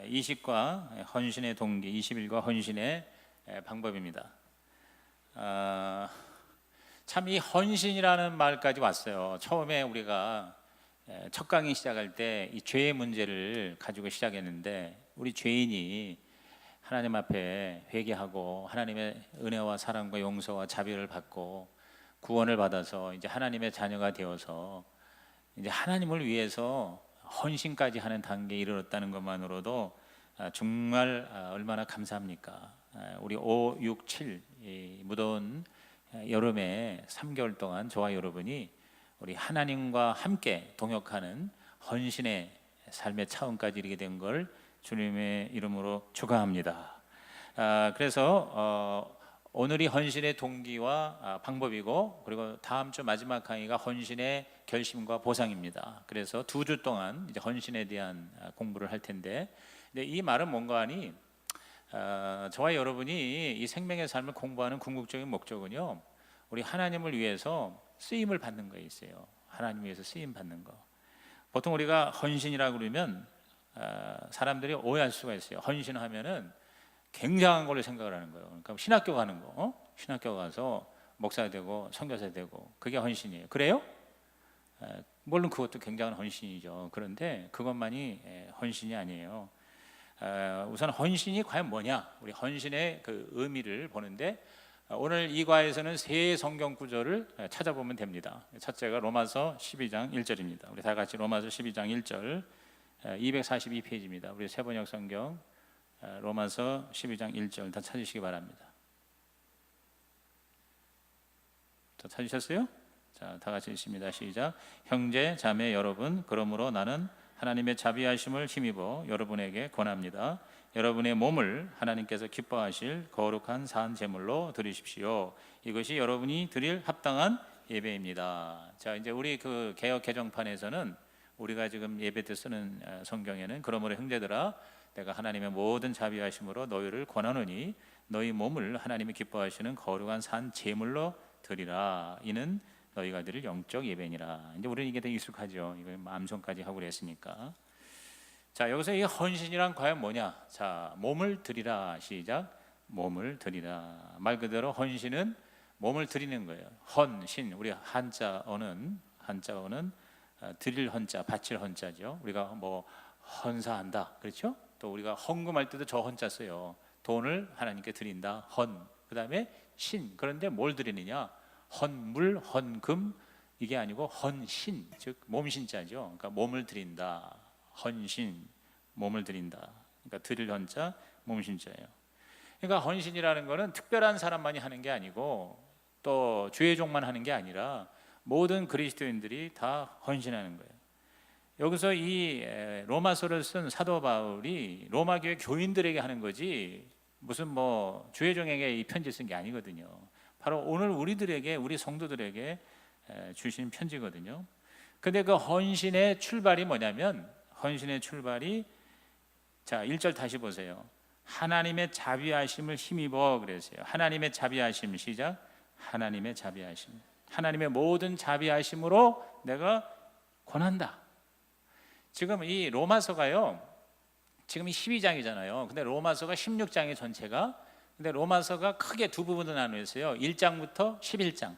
이식과 헌신의 동기, 20일과 헌신의 방법입니다. 참 이 헌신이라는 말까지 왔어요. 처음에 우리가 첫 강의 시작할 때 이 죄의 문제를 가지고 시작했는데, 우리 죄인이 하나님 앞에 회개하고 하나님의 은혜와 사랑과 용서와 자비를 받고 구원을 받아서 이제 하나님의 자녀가 되어서 이제 하나님을 위해서 헌신까지 하는 단계에 이르렀다는 것만으로도 정말 얼마나 감사합니까? 우리 5, 6, 7 무더운 여름에 3개월 동안 저와 여러분이 우리 하나님과 함께 동역하는 헌신의 삶의 차원까지 이르게 된 걸 주님의 이름으로 축하합니다. 그래서 오늘이 헌신의 동기와 방법이고, 그리고 다음 주 마지막 강의가 헌신의 결심과 보상입니다. 그래서 2주 동안 이제 헌신에 대한 공부를 할 텐데, 근데 이 말은 뭔가 하니 저와 여러분이 이 생명의 삶을 공부하는 궁극적인 목적은요, 우리 하나님을 위해서 쓰임을 받는 거에 있어요. 하나님 위해서 쓰임 받는 거. 보통 우리가 헌신이라고 그러면 사람들이 오해할 수가 있어요. 헌신하면은 굉장한 걸로 생각을 하는 거예요. 그러니까 신학교 가는 거, 신학교 가서 목사 되고 선교사 되고, 그게 헌신이에요. 그래요? 물론 그것도 굉장한 헌신이죠. 그런데 그것만이 헌신이 아니에요. 우선 헌신이 과연 뭐냐? 우리 헌신의 그 의미를 보는데, 오늘 이 과에서는 세 성경 구절을 찾아보면 됩니다. 첫째가 로마서 12장 1절입니다. 우리 다 같이 로마서 12장 1절, 242페이지입니다. 우리 세번역 성경 로마서 12장 1절 다 찾으시기 바랍니다. 다 찾으셨어요? 자, 다 같이 읽습니다. 시작. 형제 자매 여러분, 그러므로 나는 하나님의 자비하심을 힘입어 여러분에게 권합니다. 여러분의 몸을 하나님께서 기뻐하실 거룩한 산 제물로 드리십시오. 이것이 여러분이 드릴 합당한 예배입니다. 자, 이제 우리 그 개역 개정판에서는 우리가 지금 예배 때 쓰는 성경에는, 그러므로 형제들아 내가 하나님의 모든 자비하심으로 너희를 권하노니 너희 몸을 하나님이 기뻐하시는 거룩한 산 제물로 드리라. 이는 너희가 드릴 영적 예배니라. 이제 우리는 이게 되게 익숙하죠. 이거 암송까지 하고 그랬으니까. 자, 여기서 이 헌신이란 과연 뭐냐? 자, 몸을 드리라. 시작. 몸을 드리라. 말 그대로 헌신은 몸을 드리는 거예요. 헌신, 우리 한자어는 드릴 헌자, 바칠 헌자죠. 우리가 뭐 헌사한다, 그렇죠? 또 우리가 헌금할 때도 저 헌자 써요. 돈을 하나님께 드린다. 헌. 그 다음에 신. 그런데 뭘 드리느냐? 헌물, 헌금, 이게 아니고 헌신, 즉 몸신자죠. 그러니까 몸을 드린다. 헌신, 몸을 드린다. 그러니까 드릴 헌자, 몸신자예요. 그러니까 헌신이라는 거는 특별한 사람만이 하는 게 아니고, 또 주의 종만 하는 게 아니라 모든 그리스도인들이 다 헌신하는 거예요. 여기서 이 로마서를 쓴 사도 바울이 로마 교회 교인들에게 하는 거지, 무슨 뭐 주의 종에게 이 편지 쓴 게 아니거든요. 바로 오늘 우리들에게, 우리 성도들에게 주신 편지거든요. 근데 그 헌신의 출발이 뭐냐면, 헌신의 출발이, 자 1절 다시 보세요. 하나님의 자비하심을 힘입어 그랬어요. 하나님의 자비하심, 시작. 하나님의 자비하심, 하나님의 모든 자비하심으로 내가 권한다. 지금 이 로마서가요, 지금 이 12장이잖아요. 근데 로마서가 16장의 전체가, 근데 로마서가 크게 두 부분으로 나누어 있어요. 1장부터 11장,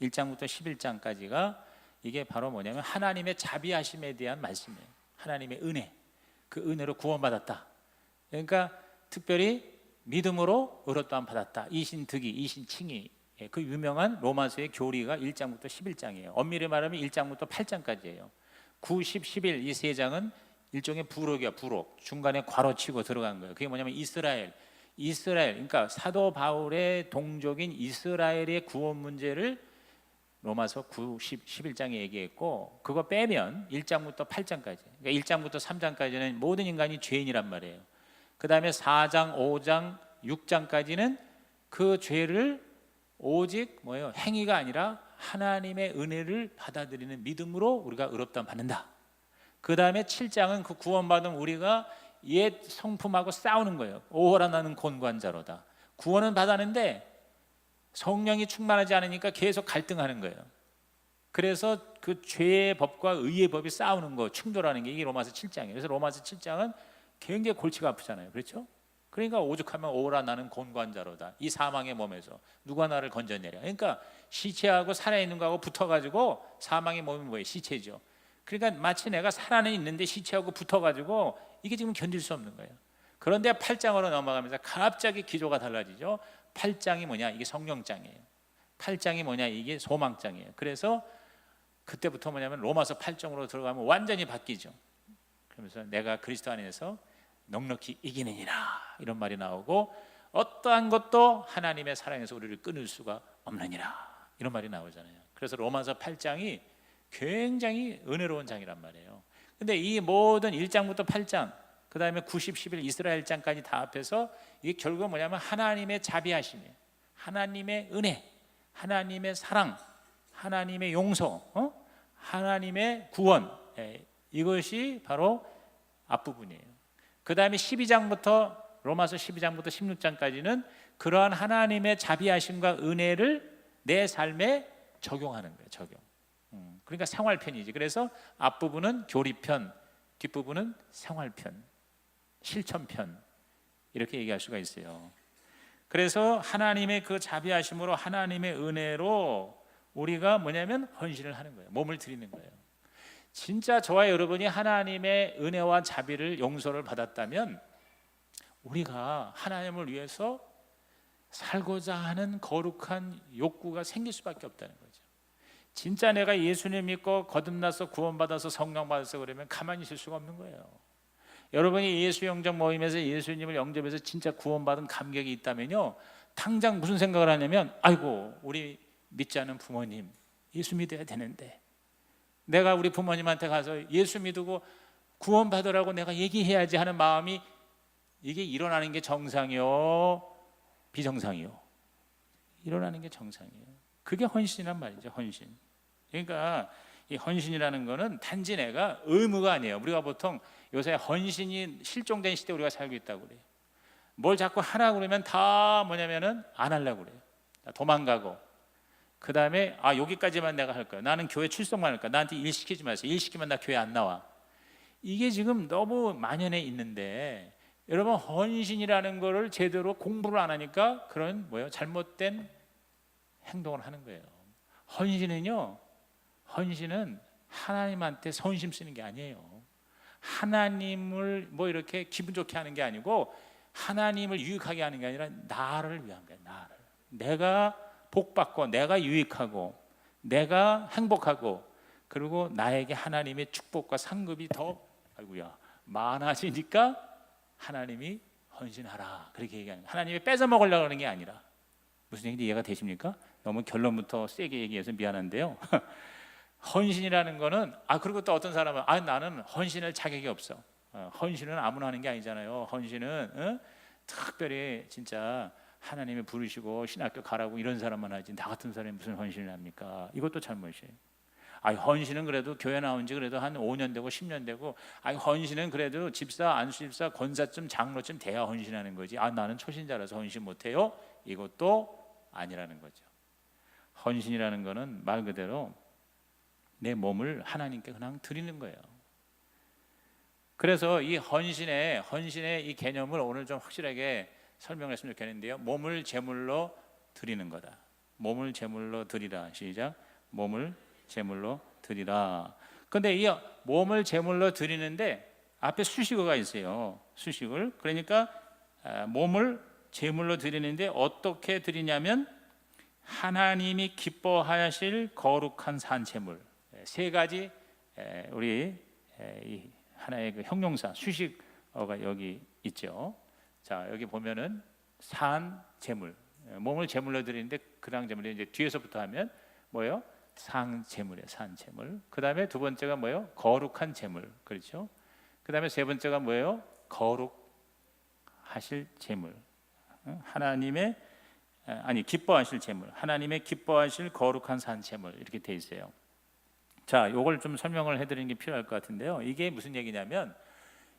1장부터 11장까지가 이게 바로 뭐냐면 하나님의 자비하심에 대한 말씀이에요. 하나님의 은혜, 그 은혜로 구원받았다. 그러니까 특별히 믿음으로 의롭다함 받았다. 이신득이, 이신칭의, 그 유명한 로마서의 교리가 1장부터 11장이에요. 엄밀히 말하면 1장부터 8장까지예요. 9, 10, 11 이 세 장은 일종의 부록이야. 부록, 중간에 괄호치고 들어간 거예요. 그게 뭐냐면 이스라엘, 그러니까 사도 바울의 동족인 이스라엘의 구원 문제를 로마서 9, 10, 11장에 얘기했고, 그거 빼면 1장부터 8장까지, 그러니까 1장부터 3장까지는 모든 인간이 죄인이란 말이에요. 그 다음에 4장, 5장, 6장까지는 그 죄를 오직 뭐예요? 행위가 아니라 하나님의 은혜를 받아들이는 믿음으로 우리가 의롭다함 받는다. 그 다음에 7장은 그 구원받은 우리가 옛 성품하고 싸우는 거예요. 오호라 나는 곤고한 자로다. 구원은 받았는데 성령이 충만하지 않으니까 계속 갈등하는 거예요. 그래서 그 죄의 법과 의의 법이 싸우는 거, 충돌하는 게 이게 로마서 7장이에요. 그래서 로마서 7장은 굉장히 골치가 아프잖아요. 그렇죠? 그러니까 오죽하면 오라 나는 곤관자로다. 이 사망의 몸에서 누가 나를 건져내랴. 그러니까 시체하고 살아있는 거하고 붙어가지고 사망의 몸이 뭐예요? 시체죠. 그러니까 마치 내가 살아는 있는데 시체하고 붙어가지고 이게 지금 견딜 수 없는 거예요. 그런데 8장으로 넘어가면서 갑자기 기조가 달라지죠. 8장이 뭐냐? 이게 성령장이에요. 8장이 뭐냐? 이게 소망장이에요. 그래서 그때부터 뭐냐면 로마서 8장으로 들어가면 완전히 바뀌죠. 그러면서 내가 그리스도 안에서 넉넉히 이기느니라 이런 말이 나오고, 어떠한 것도 하나님의 사랑에서 우리를 끊을 수가 없느니라 이런 말이 나오잖아요. 그래서 로마서 8장이 굉장히 은혜로운 장이란 말이에요. 근데 이 모든 1장부터 8장, 그 다음에 90, 11 이스라엘장까지 다 합해서 이게 결국은 뭐냐면 하나님의 자비하심이에요. 하나님의 은혜, 하나님의 사랑, 하나님의 용서, 하나님의 구원, 이것이 바로 앞부분이에요. 그 다음에 12장부터 로마서 12장부터 16장까지는 그러한 하나님의 자비하심과 은혜를 내 삶에 적용하는 거예요. 적용. 그러니까 생활편이지. 그래서 앞부분은 교리편, 뒷부분은 생활편, 실천편, 이렇게 얘기할 수가 있어요. 그래서 하나님의 그 자비하심으로, 하나님의 은혜로 우리가 뭐냐면 헌신을 하는 거예요. 몸을 드리는 거예요. 진짜 저와 여러분이 하나님의 은혜와 자비를, 용서를 받았다면 우리가 하나님을 위해서 살고자 하는 거룩한 욕구가 생길 수밖에 없다는 거죠. 진짜 내가 예수님 믿고 거듭나서 구원받아서 성령 받아서 그러면 가만히 있을 수가 없는 거예요. 여러분이 예수 영접 모임에서 예수님을 영접해서 진짜 구원받은 감격이 있다면요, 당장 무슨 생각을 하냐면, 아이고 우리 믿지 않은 부모님 예수 믿어야 되는데, 내가 우리 부모님한테 가서 예수 믿고 구원받으라고 내가 얘기해야지 하는 마음이, 이게 일어나는 게 정상이요 비정상이요? 일어나는 게 정상이에요. 그게 헌신이란 말이죠. 헌신. 그러니까 이 헌신이라는 거는 단지 내가 의무가 아니에요. 우리가 보통 요새 헌신이 실종된 시대에 우리가 살고 있다고 그래요. 뭘 자꾸 하라고 그러면 다 뭐냐면은 안 하려고 그래요. 도망가고, 그 다음에 여기까지만 내가 할 거야. 나는 교회 출석만 할 거야. 나한테 일 시키지 마세요. 일 시키면 나 교회 안 나와. 이게 지금 너무 만연해 있는데, 여러분 헌신이라는 거를 제대로 공부를 안 하니까 그런 잘못된 행동을 하는 거예요. 헌신은 하나님한테 선심 쓰는 게 아니에요. 하나님을 이렇게 기분 좋게 하는 게 아니고, 하나님을 유익하게 하는 게 아니라 나를 위한 거예요. 나를. 내가 복받고, 내가 유익하고, 내가 행복하고, 그리고 나에게 하나님의 축복과 상급이 더 많아지니까 하나님이 헌신하라 그렇게 얘기하는 거예요. 하나님이 뺏어 먹으려고 하는 게 아니라. 무슨 얘기인지 이해가 되십니까? 너무 결론부터 세게 얘기해서 미안한데요. 헌신이라는 거는, 그리고 또 어떤 사람은 나는 헌신할 자격이 없어. 헌신은 아무나 하는 게 아니잖아요. 헌신은 특별히 진짜 하나님이 부르시고 신학교 가라고 이런 사람만 하지, 나 같은 사람이 무슨 헌신을 합니까? 이것도 잘못이에요. 헌신은 그래도 교회 나온 지 그래도 한 5년 되고 10년 되고, 헌신은 그래도 집사, 안수집사, 권사쯤, 장로쯤 돼야 헌신하는 거지, 나는 초신자라서 헌신 못해요, 이것도 아니라는 거죠. 헌신이라는 거는 말 그대로 내 몸을 하나님께 그냥 드리는 거예요. 그래서 이 헌신의 이 개념을 오늘 좀 확실하게 설명했으면 좋겠는데요. 몸을 제물로 드리는 거다. 몸을 제물로 드리라. 시작. 몸을 제물로 드리라. 근데 이 몸을 제물로 드리는데 앞에 수식어가 있어요. 수식을. 그러니까 몸을 제물로 드리는데 어떻게 드리냐면 하나님이 기뻐하실 거룩한 산제물. 세 가지 우리 하나의 그 형용사 수식어가 여기 있죠. 자, 여기 보면은 산제물, 몸을 제물로 드리는데 그당 제물이 이제 뒤에서부터 하면 뭐예요? 상제물이에요. 산제물. 그 다음에 두 번째가 뭐예요? 거룩한 제물. 그렇죠? 그 다음에 세 번째가 뭐예요? 거룩하실 제물. 하나님의 기뻐하실 제물. 하나님의 기뻐하실 거룩한 산제물. 이렇게 돼 있어요. 자, 요걸 좀 설명을 해드리는 게 필요할 것 같은데요. 이게 무슨 얘기냐면,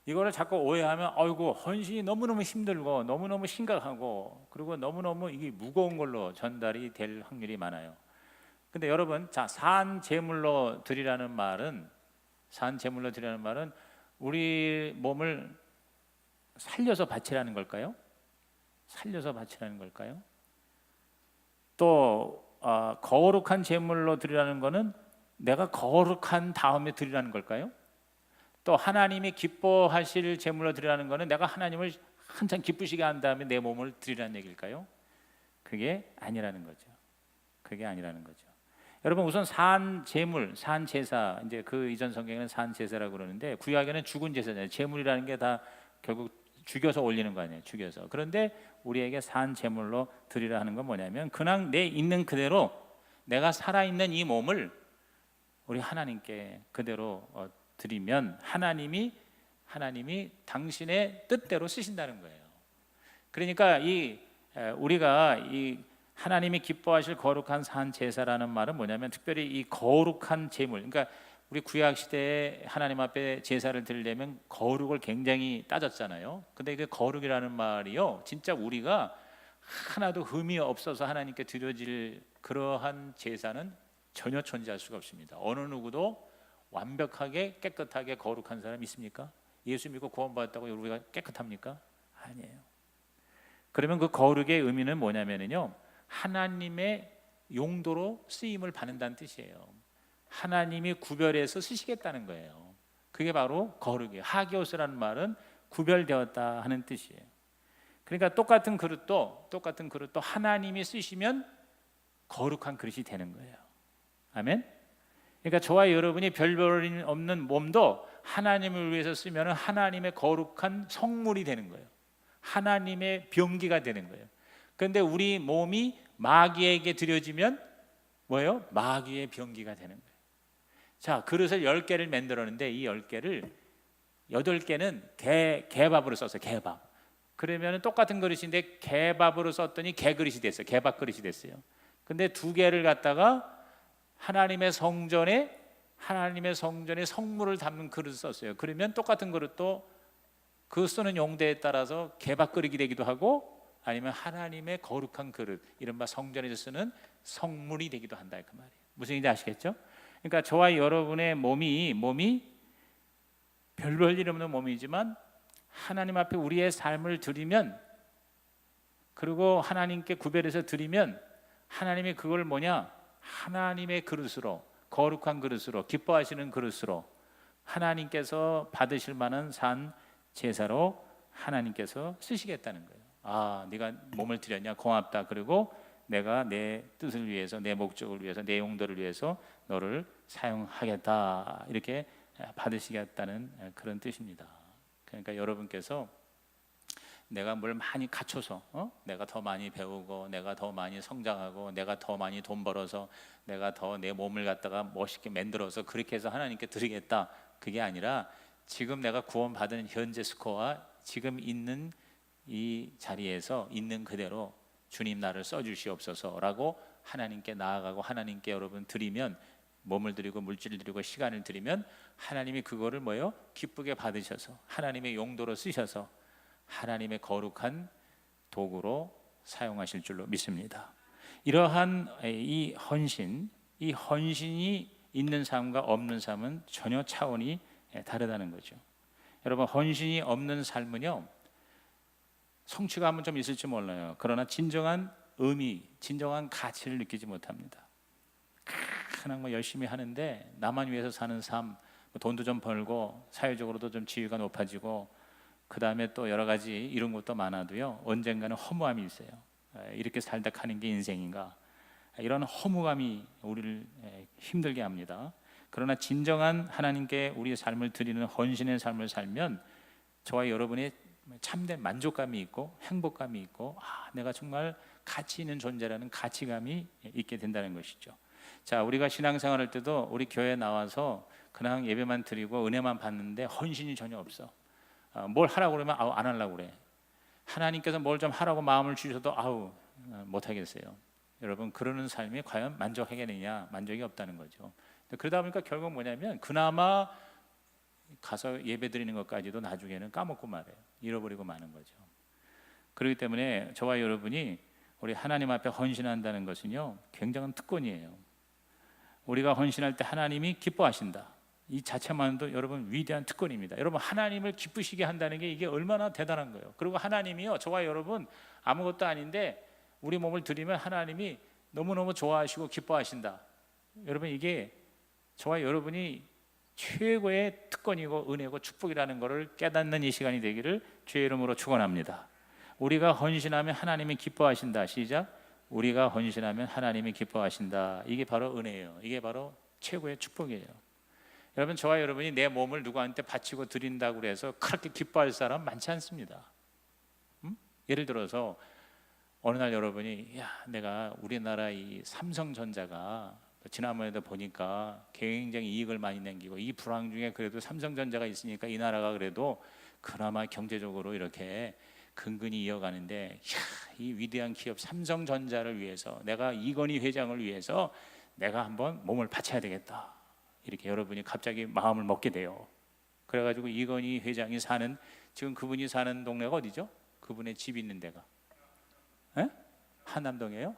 이거를 자꾸 오해하면 헌신이 너무너무 힘들고 너무너무 심각하고, 그리고 너무너무 이게 무거운 걸로 전달이 될 확률이 많아요. 근데 여러분, 산제물로 드리라는 말은 우리 몸을 살려서 바치라는 걸까요? 살려서 바치라는 걸까요? 또 거룩한 제물로 드리라는 것은 내가 거룩한 다음에 드리라는 걸까요? 또 하나님이 기뻐하실 제물로 드리라는 것은 내가 하나님을 한참 기쁘시게 한 다음에 내 몸을 드리라는 얘기일까요? 그게 아니라는 거죠. 그게 아니라는 거죠. 여러분, 우선 산 제물, 산 제사, 이제 그 이전 성경에는 산 제사라고 그러는데 구약에는 죽은 제사잖아요. 제물이라는 게 다 결국 죽여서 올리는 거 아니에요. 죽여서. 그런데 우리에게 산 제물로 드리라 하는 건 뭐냐면 그냥 내 있는 그대로 내가 살아있는 이 몸을 우리 하나님께 그대로 드리면 하나님이 당신의 뜻대로 쓰신다는 거예요. 그러니까 우리가 이 하나님이 기뻐하실 거룩한 산 제사라는 말은 뭐냐면 특별히 이 거룩한 제물, 그러니까 우리 구약 시대에 하나님 앞에 제사를 드리려면 거룩을 굉장히 따졌잖아요. 근데 그 거룩이라는 말이요, 진짜 우리가 하나도 흠이 없어서 하나님께 드려질 그러한 제사는 전혀 존재할 수가 없습니다. 어느 누구도 완벽하게 깨끗하게 거룩한 사람 있습니까? 예수 믿고 구원받았다고 우리가 깨끗합니까? 아니에요. 그러면 그 거룩의 의미는 뭐냐면요, 하나님의 용도로 쓰임을 받는다는 뜻이에요. 하나님이 구별해서 쓰시겠다는 거예요. 그게 바로 거룩이에요. 하기오스라는 말은 구별되었다 하는 뜻이에요. 그러니까 똑같은 그릇도 하나님이 쓰시면 거룩한 그릇이 되는 거예요. 아멘. 그러니까 저와 여러분이 별별 없는 몸도 하나님을 위해서 쓰면 하나님의 거룩한 성물이 되는 거예요. 하나님의 병기가 되는 거예요. 그런데 우리 몸이 마귀에게 드려지면 뭐예요? 마귀의 병기가 되는 거예요. 자, 그릇을 10개를 만들었는데 이 10개를 8개는 개밥으로 썼어요. 개밥. 그러면 똑같은 그릇인데 개밥으로 썼더니 개그릇이 됐어요. 개밥 그릇이 됐어요. 근데 2개를 갖다가 하나님의 성전에 성물을 담는 그릇을 썼어요. 그러면 똑같은 그릇도 그 쓰는 용도에 따라서 개밥 그릇이 되기도 하고 아니면 하나님의 거룩한 그릇, 이른바 성전에서 쓰는 성물이 되기도 한다 그 말이에요. 무슨 얘기인지 아시겠죠? 그러니까 저와 여러분의 몸이 별별 일 없는 몸이지만 하나님 앞에 우리의 삶을 드리면, 그리고 하나님께 구별해서 드리면 하나님이 그걸 하나님의 그릇으로, 거룩한 그릇으로, 기뻐하시는 그릇으로 하나님께서 받으실 만한 산 제사로 하나님께서 쓰시겠다는 거예요. 아, 네가 몸을 드렸냐? 고맙다. 그리고 내가 내 뜻을 위해서, 내 목적을 위해서, 내 용도를 위해서 너를 사용하겠다. 이렇게 받으시겠다는 그런 뜻입니다. 그러니까 여러분께서 내가 뭘 많이 갖춰서 내가 더 많이 배우고 내가 더 많이 성장하고 내가 더 많이 돈 벌어서 내가 더 내 몸을 갖다가 멋있게 만들어서 그렇게 해서 하나님께 드리겠다, 그게 아니라 지금 내가 구원받은 현재 스코어와 지금 있는 이 자리에서 있는 그대로 주님 나를 써주시옵소서라고 하나님께 나아가고 하나님께 여러분 드리면, 몸을 드리고 물질을 드리고 시간을 드리면 하나님이 그거를 기쁘게 받으셔서 하나님의 용도로 쓰셔서 하나님의 거룩한 도구로 사용하실 줄로 믿습니다. 이러한 이 헌신이 있는 삶과 없는 삶은 전혀 차원이 다르다는 거죠. 여러분, 헌신이 없는 삶은요, 성취감은 좀 있을지 몰라요. 그러나 진정한 의미, 진정한 가치를 느끼지 못합니다. 그냥 열심히 하는데 나만 위해서 사는 삶, 돈도 좀 벌고 사회적으로도 좀 지위가 높아지고 그 다음에 또 여러 가지 이런 것도 많아도요, 언젠가는 허무함이 있어요. 이렇게 살다 가는 게 인생인가? 이런 허무감이 우리를 힘들게 합니다. 그러나 진정한 하나님께 우리의 삶을 드리는 헌신의 삶을 살면 저와 여러분의 참된 만족감이 있고 행복감이 있고, 내가 정말 가치 있는 존재라는 가치감이 있게 된다는 것이죠. 자, 우리가 신앙생활할 때도 우리 교회에 나와서 그냥 예배만 드리고 은혜만 받는데 헌신이 전혀 없어. 뭘 하라고 그러면 안 하려고 그래. 하나님께서 뭘 좀 하라고 마음을 주셔도 못 하겠어요. 여러분, 그러는 삶이 과연 만족하겠느냐? 만족이 없다는 거죠. 그러다 보니까 결국 뭐냐면 그나마 가서 예배 드리는 것까지도 나중에는 까먹고 말해요. 잃어버리고 마는 거죠. 그렇기 때문에 저와 여러분이 우리 하나님 앞에 헌신한다는 것은요, 굉장한 특권이에요. 우리가 헌신할 때 하나님이 기뻐하신다. 이 자체만도 여러분 위대한 특권입니다. 여러분 하나님을 기쁘시게 한다는 게 이게 얼마나 대단한 거예요. 그리고 하나님이요, 저와 여러분 아무것도 아닌데 우리 몸을 드리면 하나님이 너무너무 좋아하시고 기뻐하신다. 여러분 이게 저와 여러분이 최고의 특권이고 은혜고 축복이라는 것을 깨닫는 이 시간이 되기를 주의 이름으로 축원합니다. 우리가 헌신하면 하나님이 기뻐하신다. 시작. 우리가 헌신하면 하나님이 기뻐하신다. 이게 바로 은혜예요. 이게 바로 최고의 축복이에요. 여러분 저와 여러분이 내 몸을 누구한테 바치고 드린다고 해서 그렇게 기뻐할 사람 많지 않습니다. 예를 들어서 어느 날 여러분이 야, 내가 우리나라 이 삼성전자가 지난번에도 보니까 굉장히 이익을 많이 남기고 이 불황 중에 그래도 삼성전자가 있으니까 이 나라가 그래도 그나마 경제적으로 이렇게 근근히 이어가는데, 이 위대한 기업 삼성전자를 위해서 내가 이건희 회장을 위해서 내가 한번 몸을 바쳐야 되겠다. 이렇게 여러분이 갑자기 마음을 먹게 돼요. 그래가지고 이건희 회장이 사는, 지금 그분이 사는 동네가 어디죠? 그분의 집 있는 데가 한남동이에요?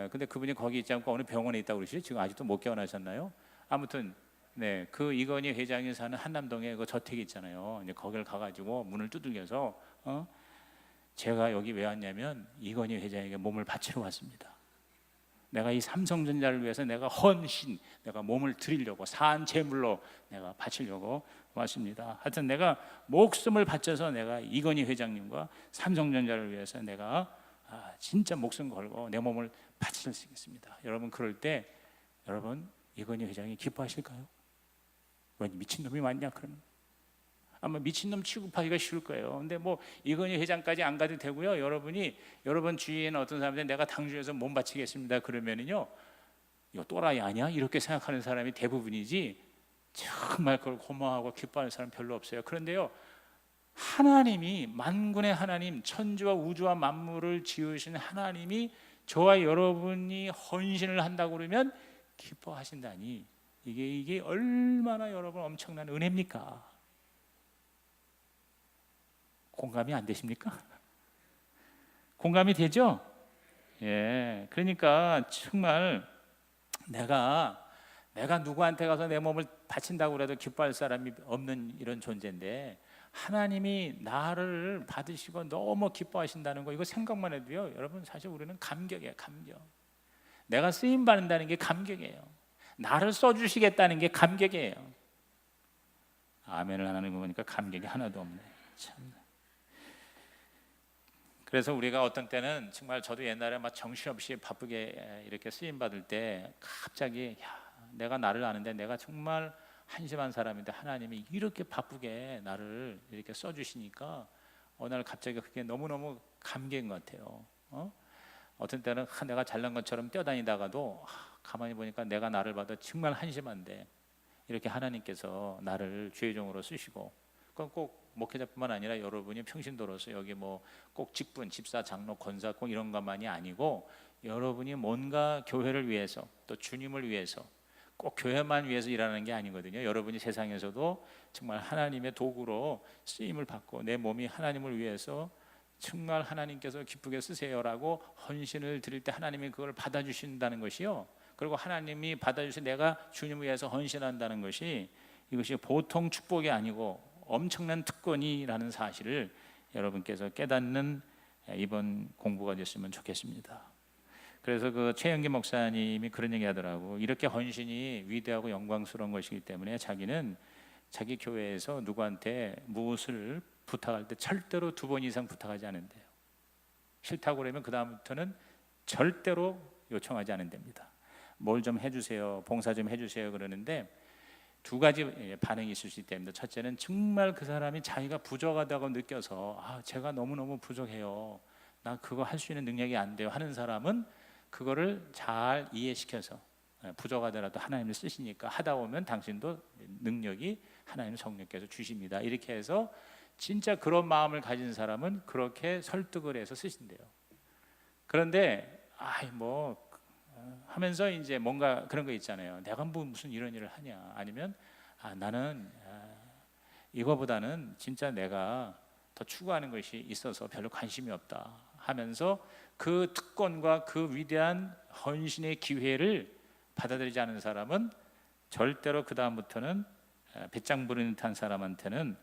근데 그분이 거기 있지 않고 어느 병원에 있다고 그러시죠? 지금 아직도 못 깨어나셨나요? 아무튼 네, 그 이건희 회장이 사는 한남동에 그 저택이 있잖아요. 이제 거기를 가가지고 문을 두들겨서 제가 여기 왜 왔냐면 이건희 회장에게 몸을 바치러 왔습니다. 내가 이 삼성전자를 위해서 내가 헌신, 내가 몸을 드리려고 산 제물로 내가 바치려고 왔습니다. 하여튼 내가 목숨을 바쳐서 내가 이건희 회장님과 삼성전자를 위해서 내가 진짜 목숨 걸고 내 몸을 바칠 수 있겠습니다. 여러분 그럴 때 여러분 이건희 회장이 기뻐하실까요? 왜 미친놈이 왔냐 그러면 아마 미친놈 취급하기가 쉬울 거예요. 근데 뭐 이건희 회장까지 안 가도 되고요. 여러분 주위에 있는 어떤 사람들 내가 당주에서 몸 바치겠습니다 그러면은요, 이거 또라이 아니야? 이렇게 생각하는 사람이 대부분이지 정말 그걸 고마워하고 기뻐하는 사람 별로 없어요. 그런데요, 하나님이 만군의 하나님, 천지와 우주와 만물을 지으신 하나님이 저와 여러분이 헌신을 한다고 그러면 기뻐하신다니, 이게 얼마나 여러분 엄청난 은혜입니까? 공감이 안 되십니까? 공감이 되죠? 예, 그러니까 정말 내가 누구한테 가서 내 몸을 바친다고 해도 기뻐할 사람이 없는 이런 존재인데, 하나님이 나를 받으시고 너무 기뻐하신다는 거, 이거 생각만 해도요 여러분 사실 우리는 감격이에요. 감격. 내가 쓰임 받는다는 게 감격이에요. 나를 써주시겠다는 게 감격이에요. 아멘을 안 하는 거 보니까 감격이 하나도 없네. 참. 그래서 우리가 어떤 때는 정말, 저도 옛날에 막 정신없이 바쁘게 이렇게 쓰임 받을 때 갑자기 내가 나를 아는데 내가 정말 한심한 사람인데 하나님이 이렇게 바쁘게 나를 이렇게 써주시니까 어느 날 갑자기 그게 너무너무 감격인 것 같아요. 어떤 때는 내가 잘난 것처럼 뛰어다니다가도 가만히 보니까 내가 나를 봐도 정말 한심한데 이렇게 하나님께서 나를 주의 종으로 쓰시고, 그건 꼭 목회자뿐만 아니라 여러분이 평신도로서 여기 뭐 꼭 직분, 집사, 장로, 권사 꼭 이런 것만이 아니고 여러분이 뭔가 교회를 위해서 또 주님을 위해서, 꼭 교회만 위해서 일하는 게 아니거든요. 여러분이 세상에서도 정말 하나님의 도구로 쓰임을 받고 내 몸이 하나님을 위해서 정말 하나님께서 기쁘게 쓰세요라고 헌신을 드릴 때 하나님이 그걸 받아주신다는 것이요, 그리고 하나님이 받아주신 내가 주님을 위해서 헌신한다는 것이, 이것이 보통 축복이 아니고 엄청난 특권이라는 사실을 여러분께서 깨닫는 이번 공부가 됐으면 좋겠습니다. 그래서 그 최영기 목사님이 그런 얘기 하더라고. 이렇게 헌신이 위대하고 영광스러운 것이기 때문에 자기는 자기 교회에서 누구한테 무엇을 부탁할 때 절대로 2번 이상 부탁하지 않는데요. 싫다고 그러면 그 다음부터는 절대로 요청하지 않는답니다. 뭘 좀 해주세요, 봉사 좀 해주세요 그러는데 2가지 반응이 있을 수 있답니다. 첫째는 정말 그 사람이 자기가 부족하다고 느껴서 제가 너무너무 부족해요, 나 그거 할 수 있는 능력이 안 돼요 하는 사람은 그거를 잘 이해시켜서 부족하더라도 하나님을 쓰시니까 하다 보면 당신도 능력이 하나님 성령께서 주십니다, 이렇게 해서 진짜 그런 마음을 가진 사람은 그렇게 설득을 해서 쓰신대요. 그런데 뭐 하면서 이제 뭔가 그런 거 있잖아요. 내가 뭐 무슨 이런 일을 하냐, 아니면 나는 이거보다는 진짜 내가 더 추구하는 것이 있어서 별로 관심이 없다 하면서 그 특권과 그 위대한 헌신의 기회를 받아들이지 않은 사람은 절대로 그 다음부터는 배짱 부리는 듯한 사람한테는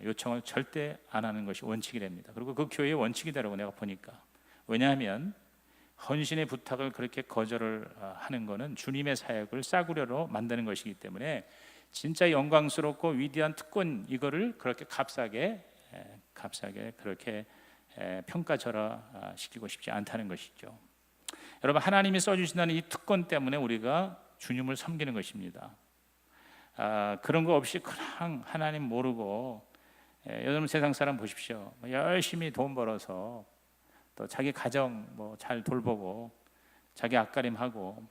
요청을 절대 안 하는 것이 원칙이 됩니다. 그리고 그 교회의 원칙이다라고 내가 보니까. 왜냐하면 헌신의 부탁을 그렇게 거절을 하는 것은 주님의 사역을 싸구려로 만드는 것이기 때문에 진짜 영광스럽고 위대한 특권, 이거를 그렇게 값싸게 그렇게 평가절하시키고 싶지 않다는 것이죠. 여러분, 하나님이 써주신다는 이 특권 때문에 우리가 주님을 섬기는 것입니다. 그런 거 없이 그냥 하나님 모르고, 여러분 세상 사람 보십시오. 열심히 돈 벌어서 또 자기 가정 잘 돌보고 자기 앞가림하고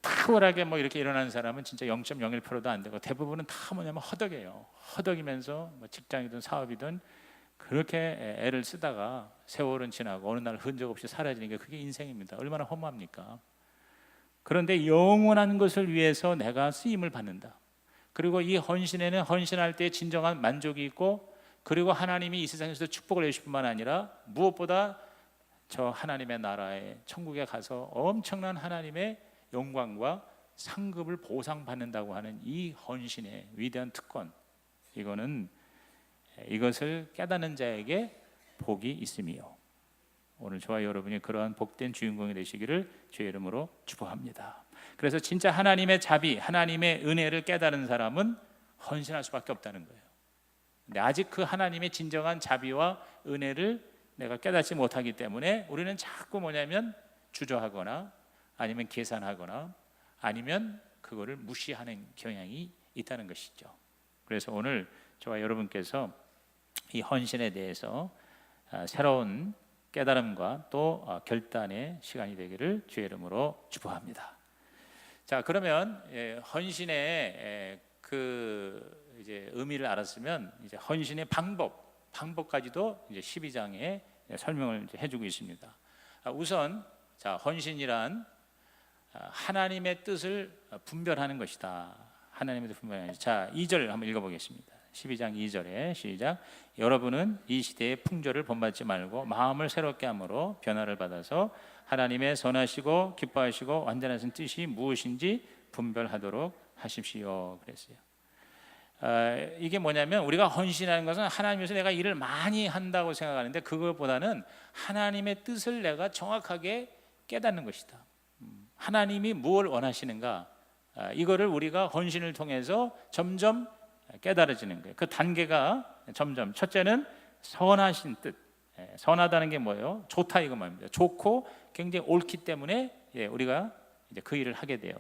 탁월하게 이렇게 일어나는 사람은 진짜 0.01%도 안 되고, 대부분은 다 뭐냐면 허덕이에요. 허덕이면서 직장이든 사업이든 그렇게 애를 쓰다가 세월은 지나고 어느 날 흔적 없이 사라지는 게 그게 인생입니다. 얼마나 허무합니까? 그런데 영원한 것을 위해서 내가 쓰임을 받는다. 그리고 이 헌신에는 헌신할 때 진정한 만족이 있고, 그리고 하나님이 이 세상에서 축복을 해주실 뿐만 아니라 무엇보다 저 하나님의 나라에 천국에 가서 엄청난 하나님의 영광과 상급을 보상받는다고 하는 이 헌신의 위대한 특권, 이것을 깨닫는 자에게 복이 있음이요. 오늘 저와 여러분이 그러한 복된 주인공이 되시기를 주의 이름으로 축복합니다. 그래서 진짜 하나님의 자비, 하나님의 은혜를 깨달은 사람은 헌신할 수밖에 없다는 거예요. 근데 아직 그 하나님의 진정한 자비와 은혜를 내가 깨닫지 못하기 때문에 우리는 자꾸 주저하거나 아니면 계산하거나 아니면 그거를 무시하는 경향이 있다는 것이죠. 그래서 오늘 저와 여러분께서 이 헌신에 대해서 새로운 깨달음과 또 결단의 시간이 되기를 주의 이름으로 축복합니다. 자, 그러면 헌신의 이제 의미를 알았으면 이제 헌신의 방법까지도 이제 12장에 설명을 이제 해주고 있습니다. 우선 헌신이란 하나님의 뜻을 분별하는 것이다. 하나님의 뜻을 분별하는 것이다. 자, 2절 한번 읽어보겠습니다. 12장 2절에 시작. 여러분은 이 시대의 풍조를 본받지 말고 마음을 새롭게 함으로 변화를 받아서 하나님의 선하시고 기뻐하시고 완전하신 뜻이 무엇인지 분별하도록 하십시오. 그랬어요. 이게 뭐냐면, 우리가 헌신하는 것은 하나님 위해서 내가 일을 많이 한다고 생각하는데, 그것보다는 하나님의 뜻을 내가 정확하게 깨닫는 것이다. 하나님이 무엇을 원하시는가, 이거를 우리가 헌신을 통해서 점점 깨달아지는 거예요. 그 단계가 점점, 첫째는 선하신 뜻. 선하다는 게 뭐예요? 좋다, 이거 말입니다. 좋고 굉장히 옳기 때문에 우리가 이제 그 일을 하게 돼요.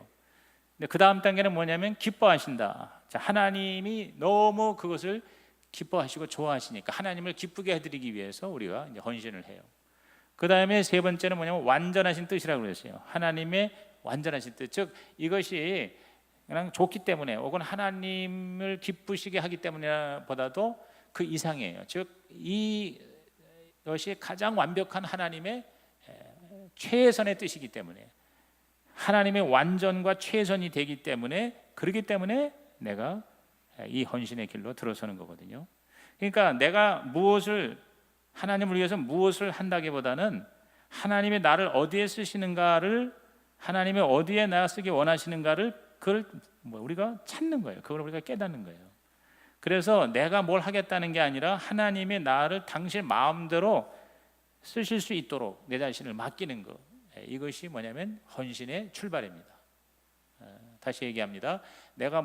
근데 그 다음 단계는 뭐냐면 기뻐하신다. 자, 하나님이 너무 그것을 기뻐하시고 좋아하시니까 하나님을 기쁘게 해드리기 위해서 우리가 이제 헌신을 해요. 그 다음에 세 번째는 뭐냐면 완전하신 뜻이라고 그랬어요. 하나님의 완전하신 뜻, 즉 이것이 그냥 좋기 때문에 혹은 하나님을 기쁘시게 하기 때문에 보다도 그 이상이에요. 즉 이것이 가장 완벽한 하나님의 최선의 뜻이기 때문에, 하나님의 완전과 최선이 되기 때문에, 그렇기 때문에 내가 이 헌신의 길로 들어서는 거거든요. 그러니까 내가 하나님을 위해서 무엇을 한다기보다는 하나님이 나를 어디에 쓰시는가를, 하나님이 어디에 나가 쓰기 원하시는가를 그걸 우리가 찾는 거예요. 그걸 우리가 깨닫는 거예요. 그래서 내가 뭘 하겠다는 게 아니라 하나님이 나를 당신 마음대로 쓰실 수 있도록 내 자신을 맡기는 것, 이것이 뭐냐면 헌신의 출발입니다. 다시 얘기합니다. 내가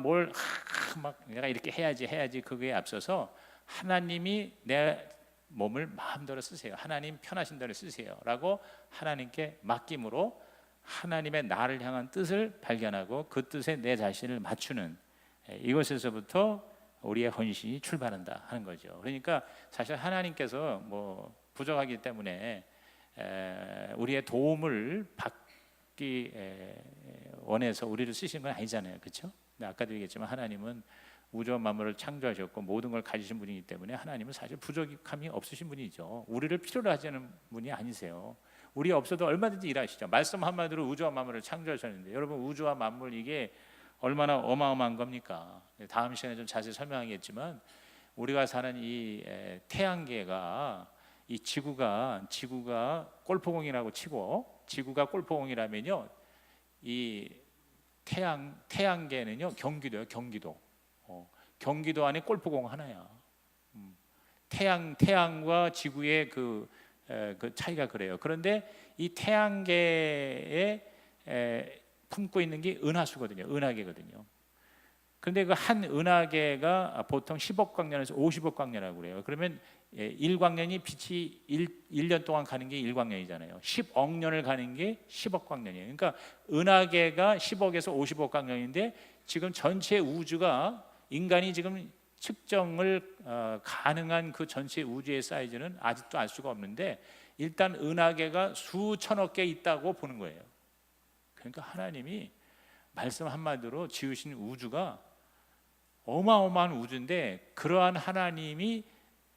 내가 이렇게 해야지 그거에 앞서서 하나님이 내 몸을 마음대로 쓰세요. 하나님 편하신 대로 쓰세요 라고 하나님께 맡김으로 하나님의 나를 향한 뜻을 발견하고 그 뜻에 내 자신을 맞추는, 이것에서부터 우리의 헌신이 출발한다 하는 거죠. 그러니까 사실 하나님께서 부족하기 때문에 우리의 도움을 받기 원해서 우리를 쓰신 건 아니잖아요. 그렇죠? 아까도 얘기했지만 하나님은 우주와 만물을 창조하셨고 모든 걸 가지신 분이기 때문에 하나님은 사실 부족함이 없으신 분이죠. 우리를 필요로 하지 않는 분이 아니세요. 우리 없어도 얼마든지 일하시죠. 말씀 한마디로 우주와 만물을 창조하셨는데, 여러분 우주와 만물 이게 얼마나 어마어마한 겁니까? 다음 시간에 좀 자세히 설명하겠지만, 우리가 사는 이 태양계가, 이 지구가 골프공이라고 치고, 지구가 골프공이라면요, 이 태양계는요 경기도요. 경기도 안에 골프공 하나야. 태양과 지구의 그 차이가 그래요. 그런데 이 태양계에 품고 있는 게 은하수거든요. 은하계거든요. 그런데 그 한 은하계가 보통 10억 광년에서 50억 광년이라고 그래요. 그러면 1광년이 빛이 1년 동안 가는 게 1광년이잖아요. 10억 년을 가는 게 10억 광년이에요. 그러니까 은하계가 10억에서 50억 광년인데 지금 전체 우주가 인간이 지금 측정을 가능한 그 전체 우주의 사이즈는 아직도 알 수가 없는데 일단 은하계가 수천억 개 있다고 보는 거예요. 그러니까 하나님이 말씀 한마디로 지으신 우주가 어마어마한 우주인데 그러한 하나님이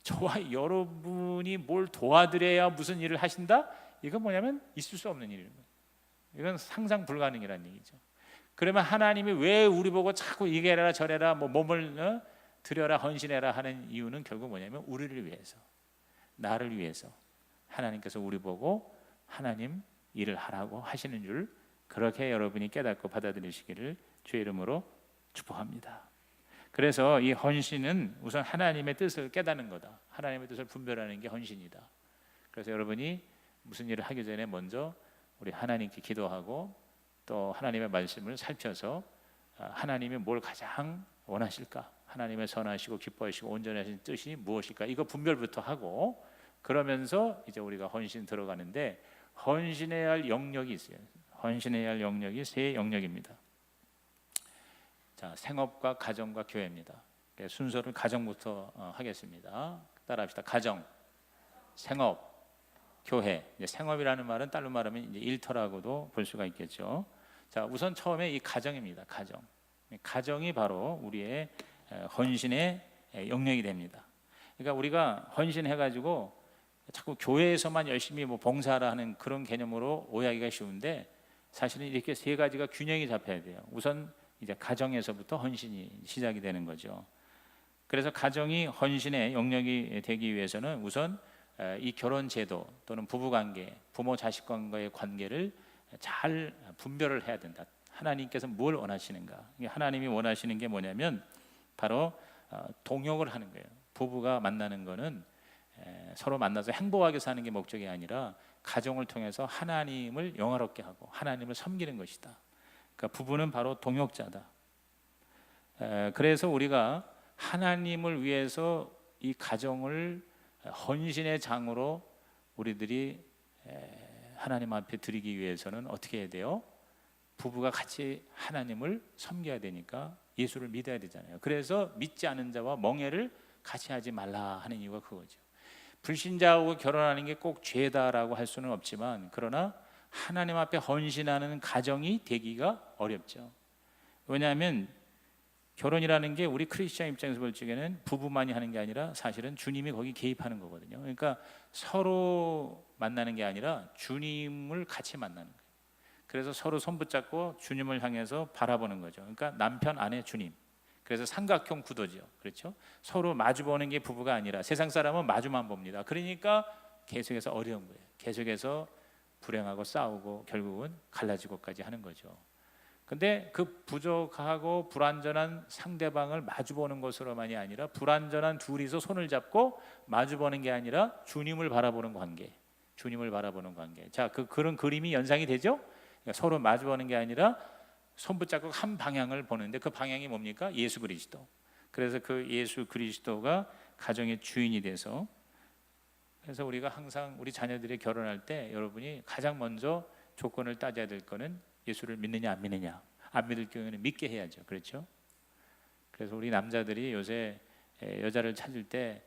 저와 여러분이 뭘 도와드려야 무슨 일을 하신다? 이건 뭐냐면 있을 수 없는 일이에요. 이건 상상 불가능이라는 얘기죠. 그러면 하나님이 왜 우리 보고 자꾸 이래라 저래라 뭐 몸을 드려라 헌신해라 하는 이유는 결국 뭐냐면 우리를 위해서, 나를 위해서 하나님께서 우리 보고 하나님 일을 하라고 하시는 줄 그렇게 여러분이 깨닫고 받아들이시기를 주의 이름으로 축복합니다. 그래서 이 헌신은 우선 하나님의 뜻을 깨닫는 거다. 하나님의 뜻을 분별하는 게 헌신이다. 그래서 여러분이 무슨 일을 하기 전에 먼저 우리 하나님께 기도하고 또 하나님의 말씀을 살펴서 하나님이 뭘 가장 원하실까? 하나님의 선하시고 기뻐하시고 온전하신 뜻이 무엇일까? 이거 분별부터 하고 그러면서 이제 우리가 헌신 들어가는데 헌신해야 할 영역이 있어요. 헌신해야 할 영역이 세 영역입니다. 자, 생업과 가정과 교회입니다. 순서를 가정부터 하겠습니다. 따라합시다. 가정, 생업, 교회. 이제 생업이라는 말은 딸로 말하면 이제 일터라고도 볼 수가 있겠죠. 자, 우선 처음에 이 가정입니다. 가정. 가정이 바로 우리의 헌신의 영역이 됩니다. 그러니까 우리가 헌신해가지고 자꾸 교회에서만 열심히 뭐 봉사하라 하는 그런 개념으로 오해하기가 쉬운데 사실은 이렇게 세 가지가 균형이 잡혀야 돼요. 우선 이제 가정에서부터 헌신이 시작이 되는 거죠. 그래서 가정이 헌신의 영역이 되기 위해서는 우선 이 결혼 제도 또는 부부 관계, 부모 자식과의 관계를 잘 분별을 해야 된다. 하나님께서 뭘 원하시는가? 하나님이 원하시는 게 뭐냐면 바로 동역을 하는 거예요. 부부가 만나는 거는 서로 만나서 행복하게 사는 게 목적이 아니라 가정을 통해서 하나님을 영화롭게 하고 하나님을 섬기는 것이다. 그러니까 부부는 바로 동역자다. 그래서 우리가 하나님을 위해서 이 가정을 헌신의 장으로 우리들이 하나님 앞에 드리기 위해서는 어떻게 해야 돼요? 부부가 같이 하나님을 섬겨야 되니까 예수를 믿어야 되잖아요. 그래서 믿지 않은 자와 멍해를 같이 하지 말라 하는 이유가 그거죠. 불신자하고 결혼하는 게 꼭 죄다라고 할 수는 없지만 그러나 하나님 앞에 헌신하는 가정이 되기가 어렵죠. 왜냐하면 결혼이라는 게 우리 크리스천 입장에서 볼 적에는 부부만이 하는 게 아니라 사실은 주님이 거기 개입하는 거거든요. 그러니까 서로 만나는 게 아니라 주님을 같이 만나는 거예요. 그래서 서로 손 붙잡고 주님을 향해서 바라보는 거죠. 그러니까 남편, 아내, 주님. 그래서 삼각형 구도죠. 그렇죠? 서로 마주보는 게 부부가 아니라 세상 사람은 마주만 봅니다. 그러니까 계속해서 어려운 거예요. 계속해서 불행하고 싸우고 결국은 갈라지고까지 하는 거죠. 근데 그 부족하고 불완전한 상대방을 마주보는 것으로만이 아니라 불완전한 둘이서 손을 잡고 마주보는 게 아니라 주님을 바라보는 관계. 주님을 바라보는 관계. 자, 그런 그림이 연상이 되죠? 그러니까 서로 마주보는 게 아니라 손 붙잡고 한 방향을 보는데 그 방향이 뭡니까? 예수 그리스도. 그래서 그 예수 그리스도가 가정의 주인이 돼서 그래서 우리가 항상 우리 자녀들이 결혼할 때 여러분이 가장 먼저 조건을 따져야 될 거는 예수를 믿느냐 안 믿느냐. 안 믿을 경우에는 믿게 해야죠. 그렇죠? 그래서 우리 남자들이 요새 여자를 찾을 때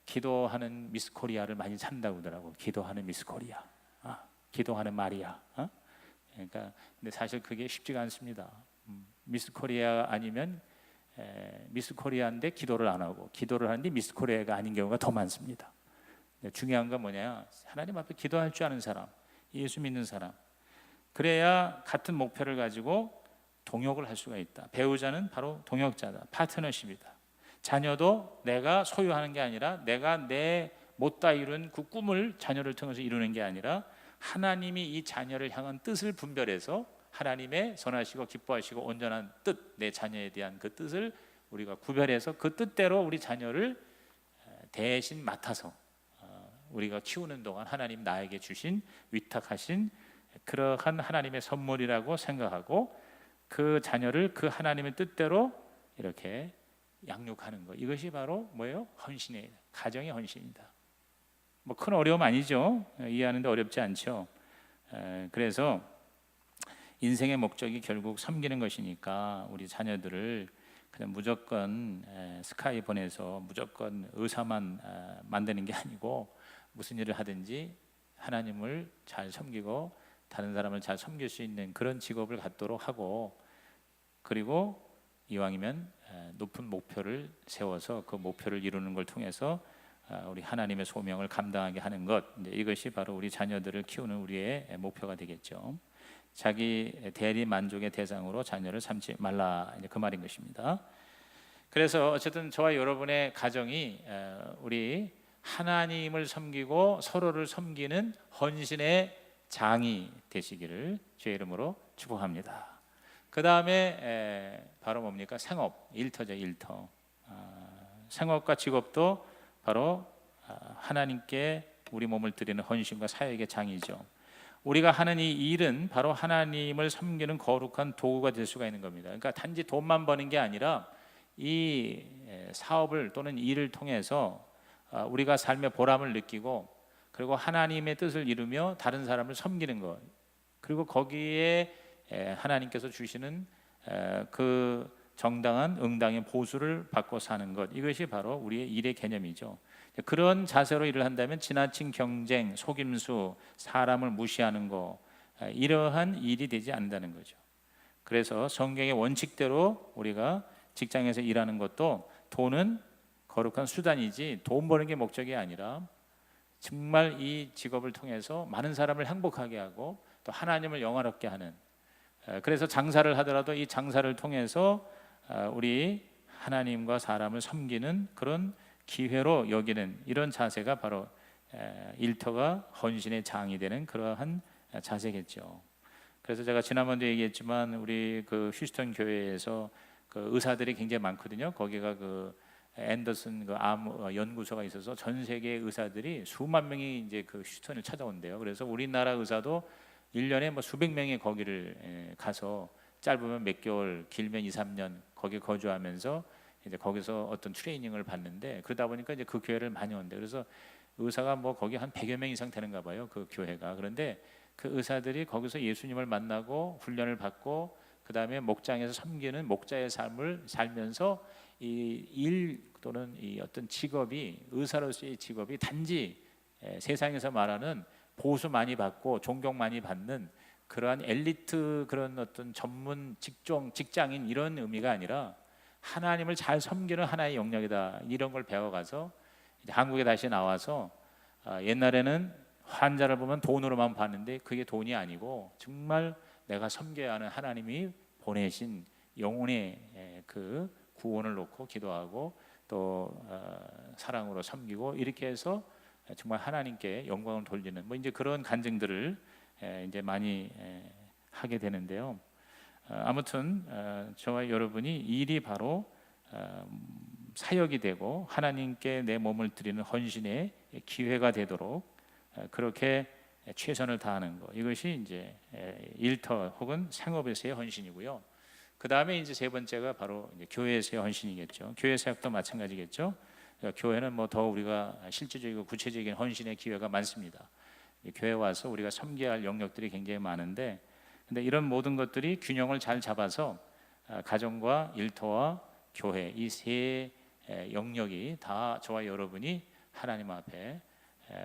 기도하는 미스 코리아를 많이 찾는다고 하더라고. 기도하는 미스 코리아. 기도하는 마리아. 그러니까 근데 사실 그게 쉽지가 않습니다. 미스 코리아 아니면 미스 코리아인데 기도를 안 하고 기도를 하는데 미스 코리아가 아닌 경우가 더 많습니다. 중요한 건 뭐냐? 하나님 앞에 기도할 줄 아는 사람, 예수 믿는 사람. 그래야 같은 목표를 가지고 동역을 할 수가 있다. 배우자는 바로 동역자다. 파트너십이다. 자녀도 내가 소유하는 게 아니라 내가 내 못다 이룬 그 꿈을 자녀를 통해서 이루는 게 아니라 하나님이 이 자녀를 향한 뜻을 분별해서 하나님의 선하시고 기뻐하시고 온전한 뜻, 내 자녀에 대한 그 뜻을 우리가 구별해서 그 뜻대로 우리 자녀를 대신 맡아서 우리가 키우는 동안 하나님 나에게 주신 위탁하신 그러한 하나님의 선물이라고 생각하고 그 자녀를 그 하나님의 뜻대로 이렇게 양육하는 것, 이것이 바로 뭐예요? 헌신이에요. 가정의 헌신이다. 뭐 큰 어려움 아니죠. 이해하는데 어렵지 않죠. 그래서 인생의 목적이 결국 섬기는 것이니까 우리 자녀들을 그냥 무조건 스카이 보내서 무조건 의사만 만드는 게 아니고 무슨 일을 하든지 하나님을 잘 섬기고 다른 사람을 잘 섬길 수 있는 그런 직업을 갖도록 하고, 그리고 이왕이면 높은 목표를 세워서 그 목표를 이루는 걸 통해서 우리 하나님의 소명을 감당하게 하는 것, 이것이 바로 우리 자녀들을 키우는 우리의 목표가 되겠죠. 자기 대리 만족의 대상으로 자녀를 삼지 말라, 그 말인 것입니다. 그래서 어쨌든 저와 여러분의 가정이 우리 하나님을 섬기고 서로를 섬기는 헌신의 장이 되시기를 주의 이름으로 축복합니다. 그 다음에 바로 뭡니까? 생업, 일터죠. 일터. 생업과 직업도 바로 하나님께 우리 몸을 드리는 헌신과 사역의 장이죠. 우리가 하는 이 일은 바로 하나님을 섬기는 거룩한 도구가 될 수가 있는 겁니다. 그러니까 단지 돈만 버는 게 아니라 이 사업을 또는 일을 통해서 우리가 삶의 보람을 느끼고, 그리고 하나님의 뜻을 이루며 다른 사람을 섬기는 것, 그리고 거기에 하나님께서 주시는 그 정당한 응당의 보수를 받고 사는 것, 이것이 바로 우리의 일의 개념이죠. 그런 자세로 일을 한다면 지나친 경쟁, 속임수, 사람을 무시하는 거, 이러한 일이 되지 않는다는 거죠. 그래서 성경의 원칙대로 우리가 직장에서 일하는 것도 돈은 거룩한 수단이지 돈 버는 게 목적이 아니라 정말 이 직업을 통해서 많은 사람을 행복하게 하고 또 하나님을 영화롭게 하는, 그래서 장사를 하더라도 이 장사를 통해서 우리 하나님과 사람을 섬기는 그런 기회로 여기는 이런 자세가 바로 일터가 헌신의 장이 되는 그러한 자세겠죠. 그래서 제가 지난번도 얘기했지만 우리 그 휴스턴 교회에서 그 의사들이 굉장히 많거든요. 거기가 그 앤더슨 그 암 연구소가 있어서 전 세계 의사들이 수만 명이 이제 그 휴스턴을 찾아온대요. 그래서 우리나라 의사도 1년에 뭐 수백 명이 거기를 가서 짧으면 몇 개월, 길면 2, 3년 거기 거주하면서 이제 거기서 어떤 트레이닝을 받는데, 그러다 보니까 이제 그 교회를 많이 온대. 그래서 의사가 뭐 거기 한 100여 명 이상 되는가 봐요, 그 교회가. 그런데 그 의사들이 거기서 예수님을 만나고 훈련을 받고 그 다음에 목장에서 섬기는 목자의 삶을 살면서 이 일 또는 이 어떤 직업이, 의사로서의 직업이 단지 세상에서 말하는 보수 많이 받고 존경 많이 받는 그러한 엘리트 그런 어떤 전문 직장인 이런 의미가 아니라 하나님을 잘 섬기는 하나의 영역이다, 이런 걸 배워가서 이제 한국에 다시 나와서 옛날에는 환자를 보면 돈으로만 봤는데 그게 돈이 아니고 정말 내가 섬겨야 하는 하나님이 보내신 영혼의 그 구원을 놓고 기도하고 또 사랑으로 섬기고, 이렇게 해서 정말 하나님께 영광을 돌리는 뭐 이제 그런 간증들을 이제 많이 하게 되는데요. 아무튼 저와 여러분이 일이 바로 사역이 되고 하나님께 내 몸을 드리는 헌신의 기회가 되도록 그렇게 최선을 다하는 것, 이것이 이제 일터 혹은 생업에서의 헌신이고요. 그 다음에 이제 세 번째가 바로 이제 교회에서의 헌신이겠죠. 교회 사역도 마찬가지겠죠. 그러니까 교회는 뭐 더 우리가 실질적이고 구체적인 헌신의 기회가 많습니다. 교회 와서 우리가 섬겨야 할 영역들이 굉장히 많은데, 근데 이런 모든 것들이 균형을 잘 잡아서 가정과 일터와 교회 이 세 영역이 다 저와 여러분이 하나님 앞에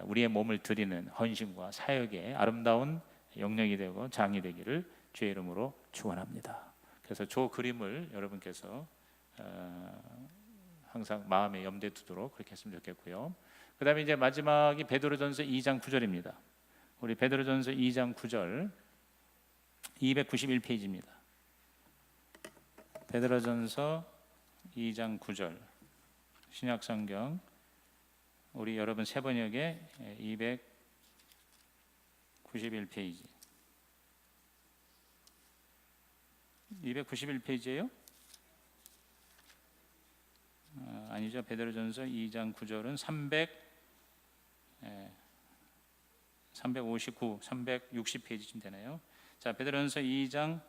우리의 몸을 드리는 헌신과 사역의 아름다운 영역이 되고 장이 되기를 주의 이름으로 축원합니다. 그래서 저 그림을 여러분께서 항상 마음에 염두에 두도록 그렇게 했으면 좋겠고요. 그 다음에 이제 마지막이 베드로전서 2장 9절입니다. 우리 베드로전서 2장 9절 291페이지입니다. 베드로전서 2장 9절 신약성경 우리 여러분 세 번역에 291페이지. 291페이지예요? 아니죠. 베드로전서 2장 9절은 359, 360페이지쯤 되나요? 자, 베드로전서 2장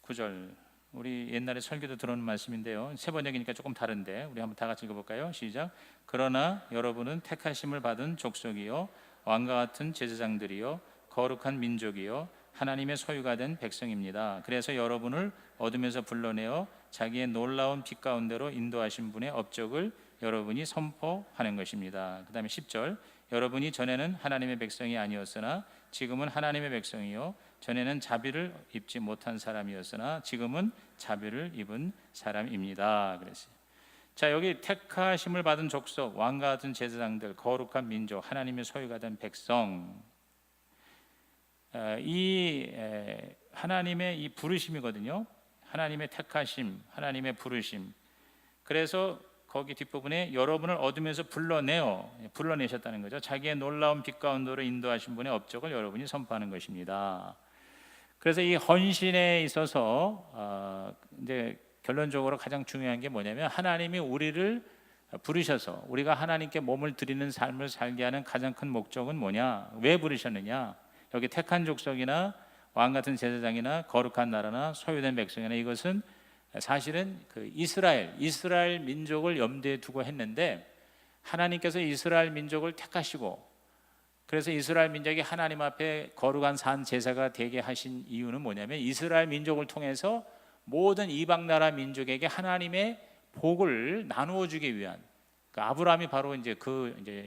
9절. 우리 옛날에 설교도 들어오는 말씀인데요. 세 번역이니까 조금 다른데 우리 한번 다 같이 읽어볼까요? 시작. 그러나 여러분은 택하심을 받은 족속이요 왕과 같은 제사장들이요 거룩한 민족이요 하나님의 소유가 된 백성입니다. 그래서 여러분을 어둠에서 불러내어 자기의 놀라운 빛 가운데로 인도하신 분의 업적을 여러분이 선포하는 것입니다. 그 다음에 10절. 여러분이 전에는 하나님의 백성이 아니었으나 지금은 하나님의 백성이요 전에는 자비를 입지 못한 사람이었으나 지금은 자비를 입은 사람입니다. 그랬어요. 자, 여기 택하심을 받은 족속, 왕과 같은 제사장들, 거룩한 민족, 하나님의 소유가 된 백성, 이 하나님의 이 부르심이거든요. 하나님의 택하심, 하나님의 부르심. 그래서 거기 뒷부분에 여러분을 어둠에서 불러내셨다는 거죠. 자기의 놀라운 빛 가운데로 인도하신 분의 업적을 여러분이 선포하는 것입니다. 그래서 이 헌신에 있어서 이제 결론적으로 가장 중요한 게 뭐냐면 하나님이 우리를 부르셔서 우리가 하나님께 몸을 드리는 삶을 살게 하는 가장 큰 목적은 뭐냐? 왜 부르셨느냐? 여기 택한 족속이나 왕 같은 제사장이나 거룩한 나라나 소유된 백성이나 이것은 사실은 그 이스라엘 민족을 염두에 두고 했는데 하나님께서 이스라엘 민족을 택하시고 그래서 이스라엘 민족이 하나님 앞에 거룩한 산 제사가 되게 하신 이유는 뭐냐면 이스라엘 민족을 통해서 모든 이방 나라 민족에게 하나님의 복을 나누어 주기 위한 그러니까 아브라함이 바로 이제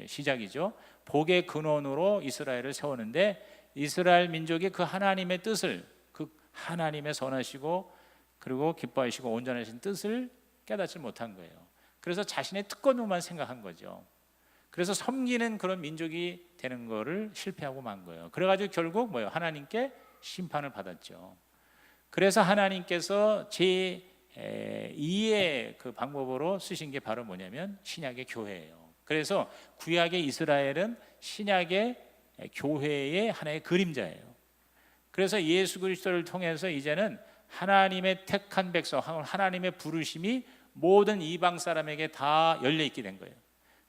시작이죠. 복의 근원으로 이스라엘을 세우는데 이스라엘 민족이 그 하나님의 뜻을 그 하나님의 선하시고 그리고 기뻐하시고 온전하신 뜻을 깨닫지 못한 거예요. 그래서 자신의 특권으로만 생각한 거죠. 그래서 섬기는 그런 민족이 되는 거를 실패하고 만 거예요. 그래가지고 결국 뭐예요? 하나님께 심판을 받았죠. 그래서 하나님께서 제2의 그 방법으로 쓰신 게 바로 뭐냐면 신약의 교회예요. 그래서 구약의 이스라엘은 신약의 교회의 하나의 그림자예요. 그래서 예수 그리스도를 통해서 이제는 하나님의 택한 백성, 하나님의 부르심이 모든 이방 사람에게 다 열려 있게 된 거예요.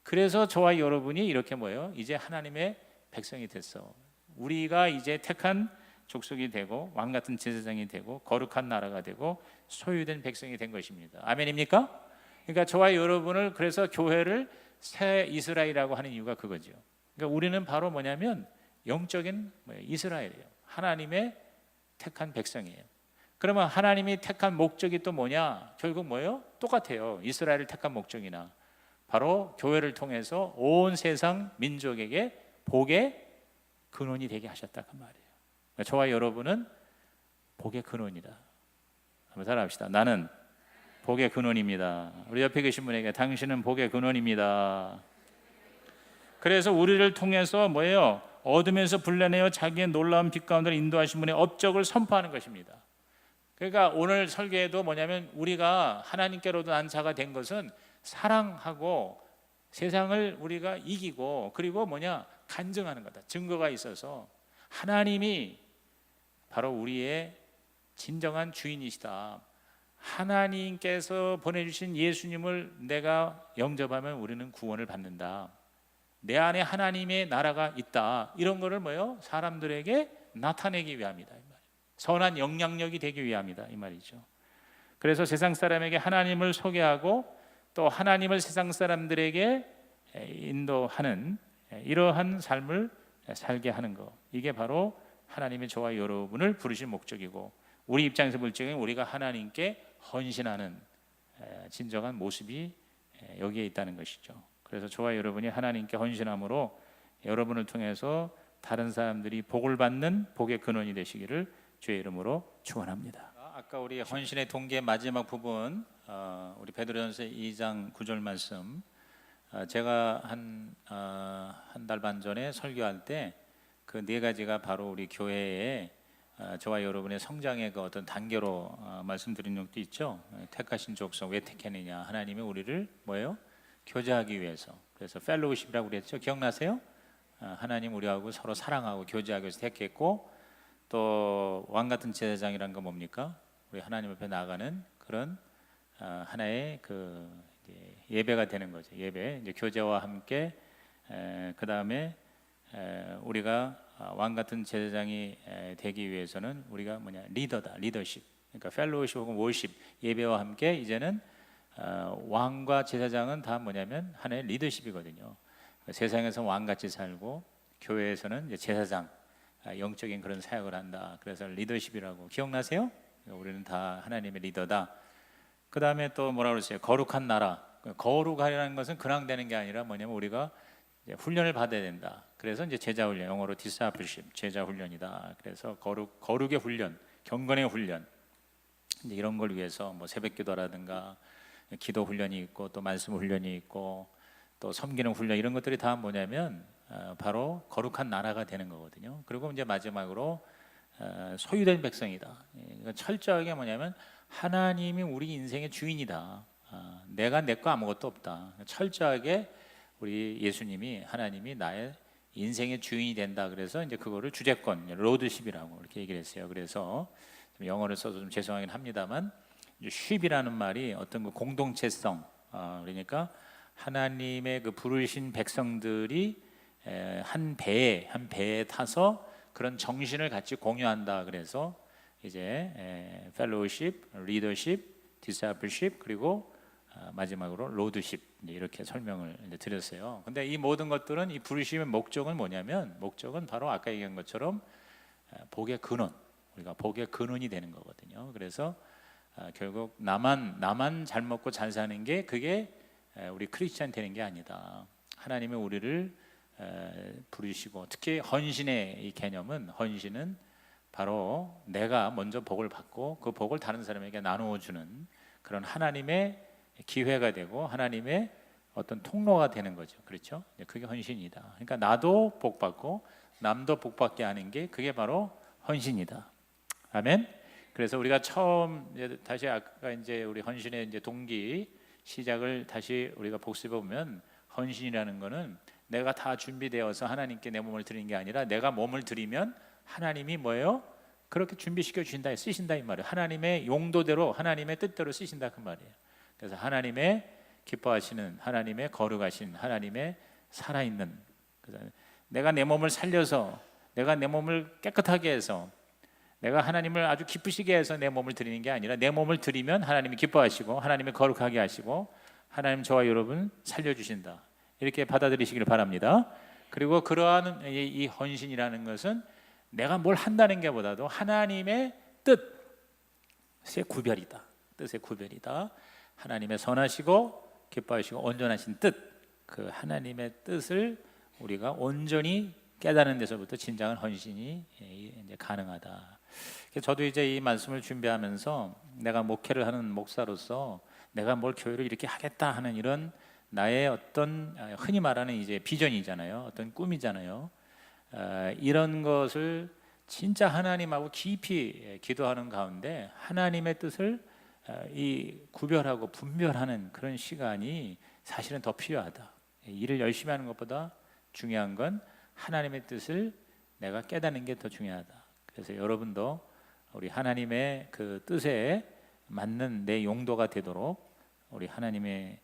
그래서 저와 여러분이 이렇게 뭐예요? 이제 하나님의 백성이 됐어. 우리가 이제 택한 족속이 되고 왕 같은 제사장이 되고 거룩한 나라가 되고 소유된 백성이 된 것입니다. 아멘입니까? 그러니까 저와 여러분을 그래서 교회를 새 이스라엘이라고 하는 이유가 그거죠. 그러니까 우리는 바로 뭐냐면 영적인 이스라엘이에요. 하나님의 택한 백성이에요. 그러면 하나님이 택한 목적이 또 뭐냐? 결국 뭐예요? 똑같아요. 이스라엘을 택한 목적이나 바로 교회를 통해서 온 세상 민족에게 복의 근원이 되게 하셨다 그 말이에요. 저와 여러분은 복의 근원이다. 한번 따라합시다. 나는 복의 근원입니다. 우리 옆에 계신 분에게 당신은 복의 근원입니다. 그래서 우리를 통해서 뭐예요? 어둠에서 불러내어 자기의 놀라운 빛 가운데 인도하신 분의 업적을 선포하는 것입니다. 그러니까 오늘 설교에도 뭐냐면 우리가 하나님께로도 난 자가 된 것은 사랑하고 세상을 우리가 이기고 그리고 간증하는 거다. 증거가 있어서 하나님이 바로 우리의 진정한 주인이시다. 하나님께서 보내주신 예수님을 내가 영접하면 우리는 구원을 받는다. 내 안에 하나님의 나라가 있다. 이런 거를 사람들에게 나타내기 위함이다. 선한 영향력이 되기 위함이다. 이 말이죠. 그래서 세상 사람에게 하나님을 소개하고 또 하나님을 세상 사람들에게 인도하는 이러한 삶을 살게 하는 것. 이게 바로 하나님의 저와 여러분을 부르신 목적이고 우리 입장에서 볼 적에 우리가 하나님께 헌신하는 진정한 모습이 여기에 있다는 것이죠. 그래서 저와 여러분이 하나님께 헌신함으로 여러분을 통해서 다른 사람들이 복을 받는 복의 근원이 되시기를 주의 이름으로 축원합니다. 아까 우리 헌신의 동기의 마지막 부분 우리 베드로전서 2장 9절 말씀 제가 한 달 반 전에 설교할 때 그 네 가지가 바로 우리 교회에 저와 여러분의 성장의 그 어떤 단계로 말씀드린 적도 있죠. 택하신 족속 왜 택했느냐? 하나님이 우리를 교제하기 위해서. 그래서 펠로우십이라고 그랬죠. 기억나세요? 하나님 우리하고 서로 사랑하고 교제하기 위해서 택했고 또 왕 같은 제사장이란 건 뭡니까? 우리 하나님 앞에 나아가는 그런 하나의 그 이제 예배가 되는 거죠. 예배, 이제 교제와 함께 그 다음에 우리가 왕 같은 제사장이 되기 위해서는 우리가 뭐냐, 리더다, 리더십. 그러니까 펠로우십 혹은 월십, 예배와 함께 이제는 왕과 제사장은 다 뭐냐면 하나의 리더십이거든요. 세상에서 왕같이 살고 교회에서는 이제 제사장, 영적인 그런 사역을 한다. 그래서 리더십이라고 기억나세요? 우리는 다 하나님의 리더다. 그 다음에 또 뭐라 그러세요? 거룩한 나라. 거룩하라는 것은 그냥 되는 게 아니라 뭐냐면 우리가 이제 훈련을 받아야 된다. 그래서 이제 제자 훈련, 영어로 discipleship, 제자 훈련이다. 그래서 거룩의 훈련, 경건의 훈련, 이제 이런 걸 위해서 뭐 새벽기도라든가 기도 훈련이 있고 또 말씀 훈련이 있고 또 섬기는 훈련, 이런 것들이 다 뭐냐면 바로 거룩한 나라가 되는 거거든요. 그리고 이제 마지막으로 소유된 백성이다. 그러니까 철저하게 뭐냐면 하나님이 우리 인생의 주인이다. 내가 내 거 아무것도 없다. 철저하게 우리 예수님이, 하나님이 나의 인생의 주인이 된다. 그래서 이제 그거를 주제권, 로드십이라고 이렇게 얘기를 했어요. 그래서 영어를 써서 좀 죄송하긴 합니다만, 쉽이라는 말이 어떤 그 공동체성, 그러니까 하나님의 그 부르신 백성들이 한 배에 타서 그런 정신을 같이 공유한다. 그래서 이제 펠로우십, 리더십, 디사이플십, 그리고 마지막으로 로드십, 이렇게 설명을 이제 드렸어요. 근데 이 모든 것들은, 이 부르심의 목적은 뭐냐면, 목적은 바로 아까 얘기한 것처럼 복의 근원, 우리가 복의 근원이 되는 거거든요. 그래서 결국 나만 잘 먹고 잘 사는 게 그게 우리 크리스찬 되는 게 아니다. 하나님이 우리를 부르시고, 특히 헌신의 이 개념은, 헌신은 바로 내가 먼저 복을 받고 그 복을 다른 사람에게 나누어 주는 그런 하나님의 기회가 되고 하나님의 어떤 통로가 되는 거죠. 그렇죠? 그게 헌신이다. 그러니까 나도 복 받고 남도 복 받게 하는 게 그게 바로 헌신이다. 아멘. 그래서 우리가 처음 다시 아까 이제 우리 헌신의 이제 동기 시작을 다시 우리가 복습해 보면, 헌신이라는 거는 내가 다 준비되어서 하나님께 내 몸을 드리는 게 아니라 내가 몸을 드리면 하나님이 뭐예요? 그렇게 준비시켜 주신다, 쓰신다 이 말이에요. 하나님의 용도대로, 하나님의 뜻대로 쓰신다 그 말이에요. 그래서 하나님의 기뻐하시는, 하나님의 거룩하신, 하나님의 살아있는, 내가 내 몸을 살려서, 내가 내 몸을 깨끗하게 해서, 내가 하나님을 아주 기쁘시게 해서 내 몸을 드리는 게 아니라 내 몸을 드리면 하나님이 기뻐하시고 하나님이 거룩하게 하시고 하나님 저와 여러분 살려주신다. 이렇게 받아들이시길 바랍니다. 그리고 그러한 이 헌신이라는 것은 내가 뭘 한다는 게 보다도 하나님의 뜻의 구별이다. 뜻의 구별이다. 하나님의 선하시고 기뻐하시고 온전하신 뜻, 그 하나님의 뜻을 우리가 온전히 깨닫는 데서부터 진정한 헌신이 이제 가능하다. 저도 이제 이 말씀을 준비하면서 내가 목회를 하는 목사로서 내가 뭘 교회를 이렇게 하겠다 하는 이런 나의 어떤 흔히 말하는 이제 비전이잖아요. 어떤 꿈이잖아요. 이런 것을 진짜 하나님하고 깊이 기도하는 가운데 하나님의 뜻을 이 구별하고 분별하는 그런 시간이 사실은 더 필요하다. 일을 열심히 하는 것보다 중요한 건 하나님의 뜻을 내가 깨닫는 게 더 중요하다. 그래서 여러분도 우리 하나님의 그 뜻에 맞는 내 용도가 되도록 우리 하나님의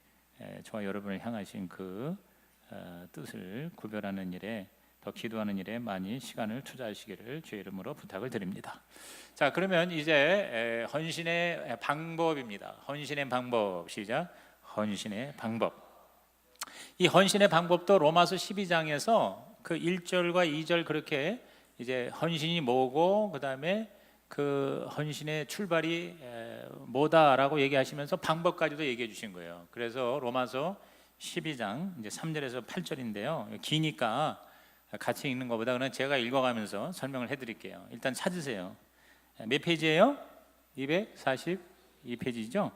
저와 여러분을 향하신 그 뜻을 구별하는 일에, 더 기도하는 일에 많이 시간을 투자하시기를 주의 이름으로 부탁을 드립니다. 자, 그러면 이제 헌신의 방법입니다. 헌신의 방법, 시작. 헌신의 방법. 이 헌신의 방법도 로마서 12장에서 그 1절과 2절 그렇게 이제 헌신이 뭐고 그다음에 그 헌신의 출발이 뭐다라고 얘기하시면서 방법까지도 얘기해 주신 거예요. 그래서 로마서 12장 이제 3절에서 8절인데요. 기니까 같이 읽는 것보다 그냥 제가 읽어가면서 설명을 해드릴게요. 일단 찾으세요. 몇 페이지예요? 242페이지죠.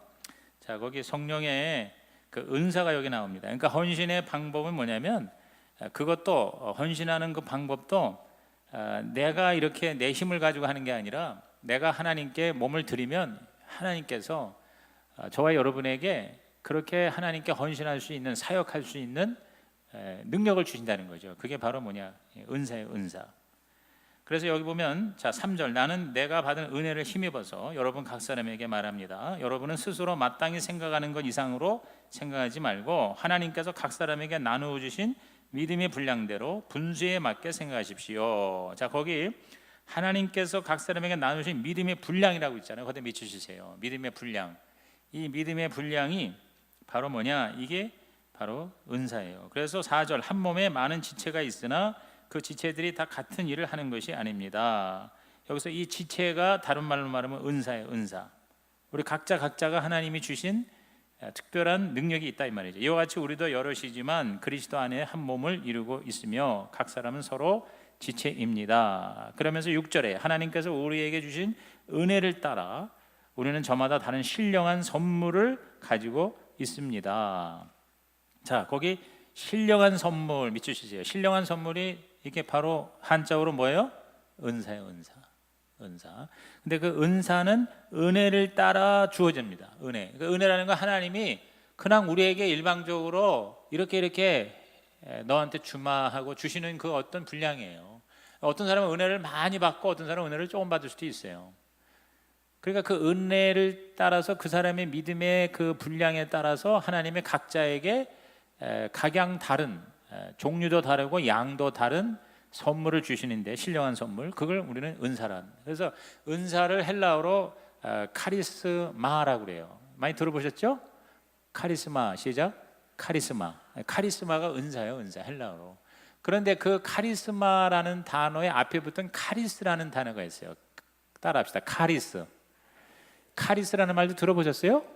자, 거기 성령의 그 은사가 여기 나옵니다. 그러니까 헌신의 방법은 뭐냐면, 그것도 헌신하는 그 방법도 내가 이렇게 내 힘을 가지고 하는 게 아니라 내가 하나님께 몸을 드리면 하나님께서 저와 여러분에게 그렇게 하나님께 헌신할 수 있는, 사역할 수 있는 능력을 주신다는 거죠. 그게 바로 뭐냐? 은사예요, 은사. 그래서 여기 보면 자 3절 나는 내가 받은 은혜를 힘입어서 여러분 각 사람에게 말합니다. 여러분은 스스로 마땅히 생각하는 것 이상으로 생각하지 말고 하나님께서 각 사람에게 나누어 주신 믿음의 분량대로 분수에 맞게 생각하십시오. 자 거기 하나님께서 각 사람에게 나누신 믿음의 분량이라고 있잖아요. 거기다 밑주시세요. 믿음의 분량. 이 믿음의 분량이 바로 뭐냐? 이게 바로 은사예요. 그래서 4절 한 몸에 많은 지체가 있으나 그 지체들이 다 같은 일을 하는 것이 아닙니다. 여기서 이 지체가 다른 말로 말하면 은사예요. 은사. 우리 각자가 하나님이 주신 특별한 능력이 있다 이 말이죠. 이와 같이 우리도 여럿이지만 그리스도 안에 한 몸을 이루고 있으며 각 사람은 서로 지체입니다. 그러면서 6절에 하나님께서 우리에게 주신 은혜를 따라 우리는 저마다 다른 신령한 선물을 가지고 있습니다. 자 거기 신령한 선물 밑주시세요. 신령한 선물이 이게 바로 한자어로 뭐예요? 은사예요. 은사. 근데 그 은사는 은혜를 따라 주어집니다. 은혜. 그 은혜라는 건 하나님이 그냥 우리에게 일방적으로 이렇게 너한테 주마 하고 주시는 그 어떤 분량이에요. 어떤 사람은 은혜를 많이 받고 어떤 사람은 은혜를 조금 받을 수도 있어요. 그러니까 그 은혜를 따라서 그 사람의 믿음의 그 분량에 따라서 하나님의 각자에게 각양 다른 종류도 다르고 양도 다른 선물을 주시는데 신령한 선물 그걸 우리는 은사란. 그래서 은사를 헬라어로 카리스마라고 그래요. 많이 들어보셨죠? 카리스마 시작. 카리스마가 은사예요. 은사 헬라어로. 그런데 그 카리스마라는 단어의 앞에 붙은 카리스라는 단어가 있어요. 따라합시다. 카리스라는 말도 들어보셨어요?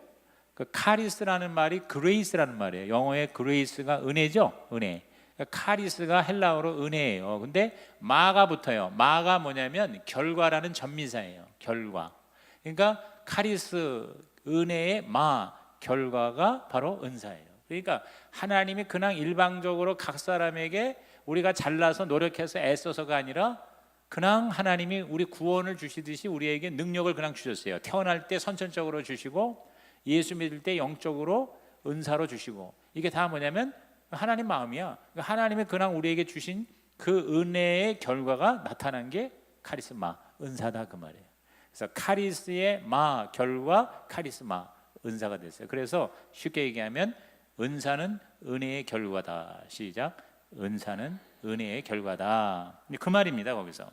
그 카리스라는 말이 그레이스라는 말이에요. 영어의 그레이스가 은혜죠. 은혜. 카리스가 헬라어로 은혜예요. 근데 마가 붙어요. 마가 뭐냐면 결과라는 전미사예요. 결과. 그러니까 카리스 은혜의 마 결과가 바로 은사예요. 그러니까 하나님이 그냥 일방적으로 각 사람에게 우리가 잘나서 노력해서 애써서가 아니라 그냥 하나님이 우리 구원을 주시듯이 우리에게 능력을 그냥 주셨어요. 태어날 때 선천적으로 주시고 예수 믿을 때 영적으로 은사로 주시고 이게 다 뭐냐면 하나님 마음이야. 하나님이 그냥 우리에게 주신 그 은혜의 결과가 나타난 게 카리스마, 은사다 그 말이에요. 그래서 카리스의 마 결과 카리스마, 은사가 됐어요. 그래서 쉽게 얘기하면 은사는 은혜의 결과다. 시작. 은사는 은혜의 결과다. 그 말입니다. 거기서.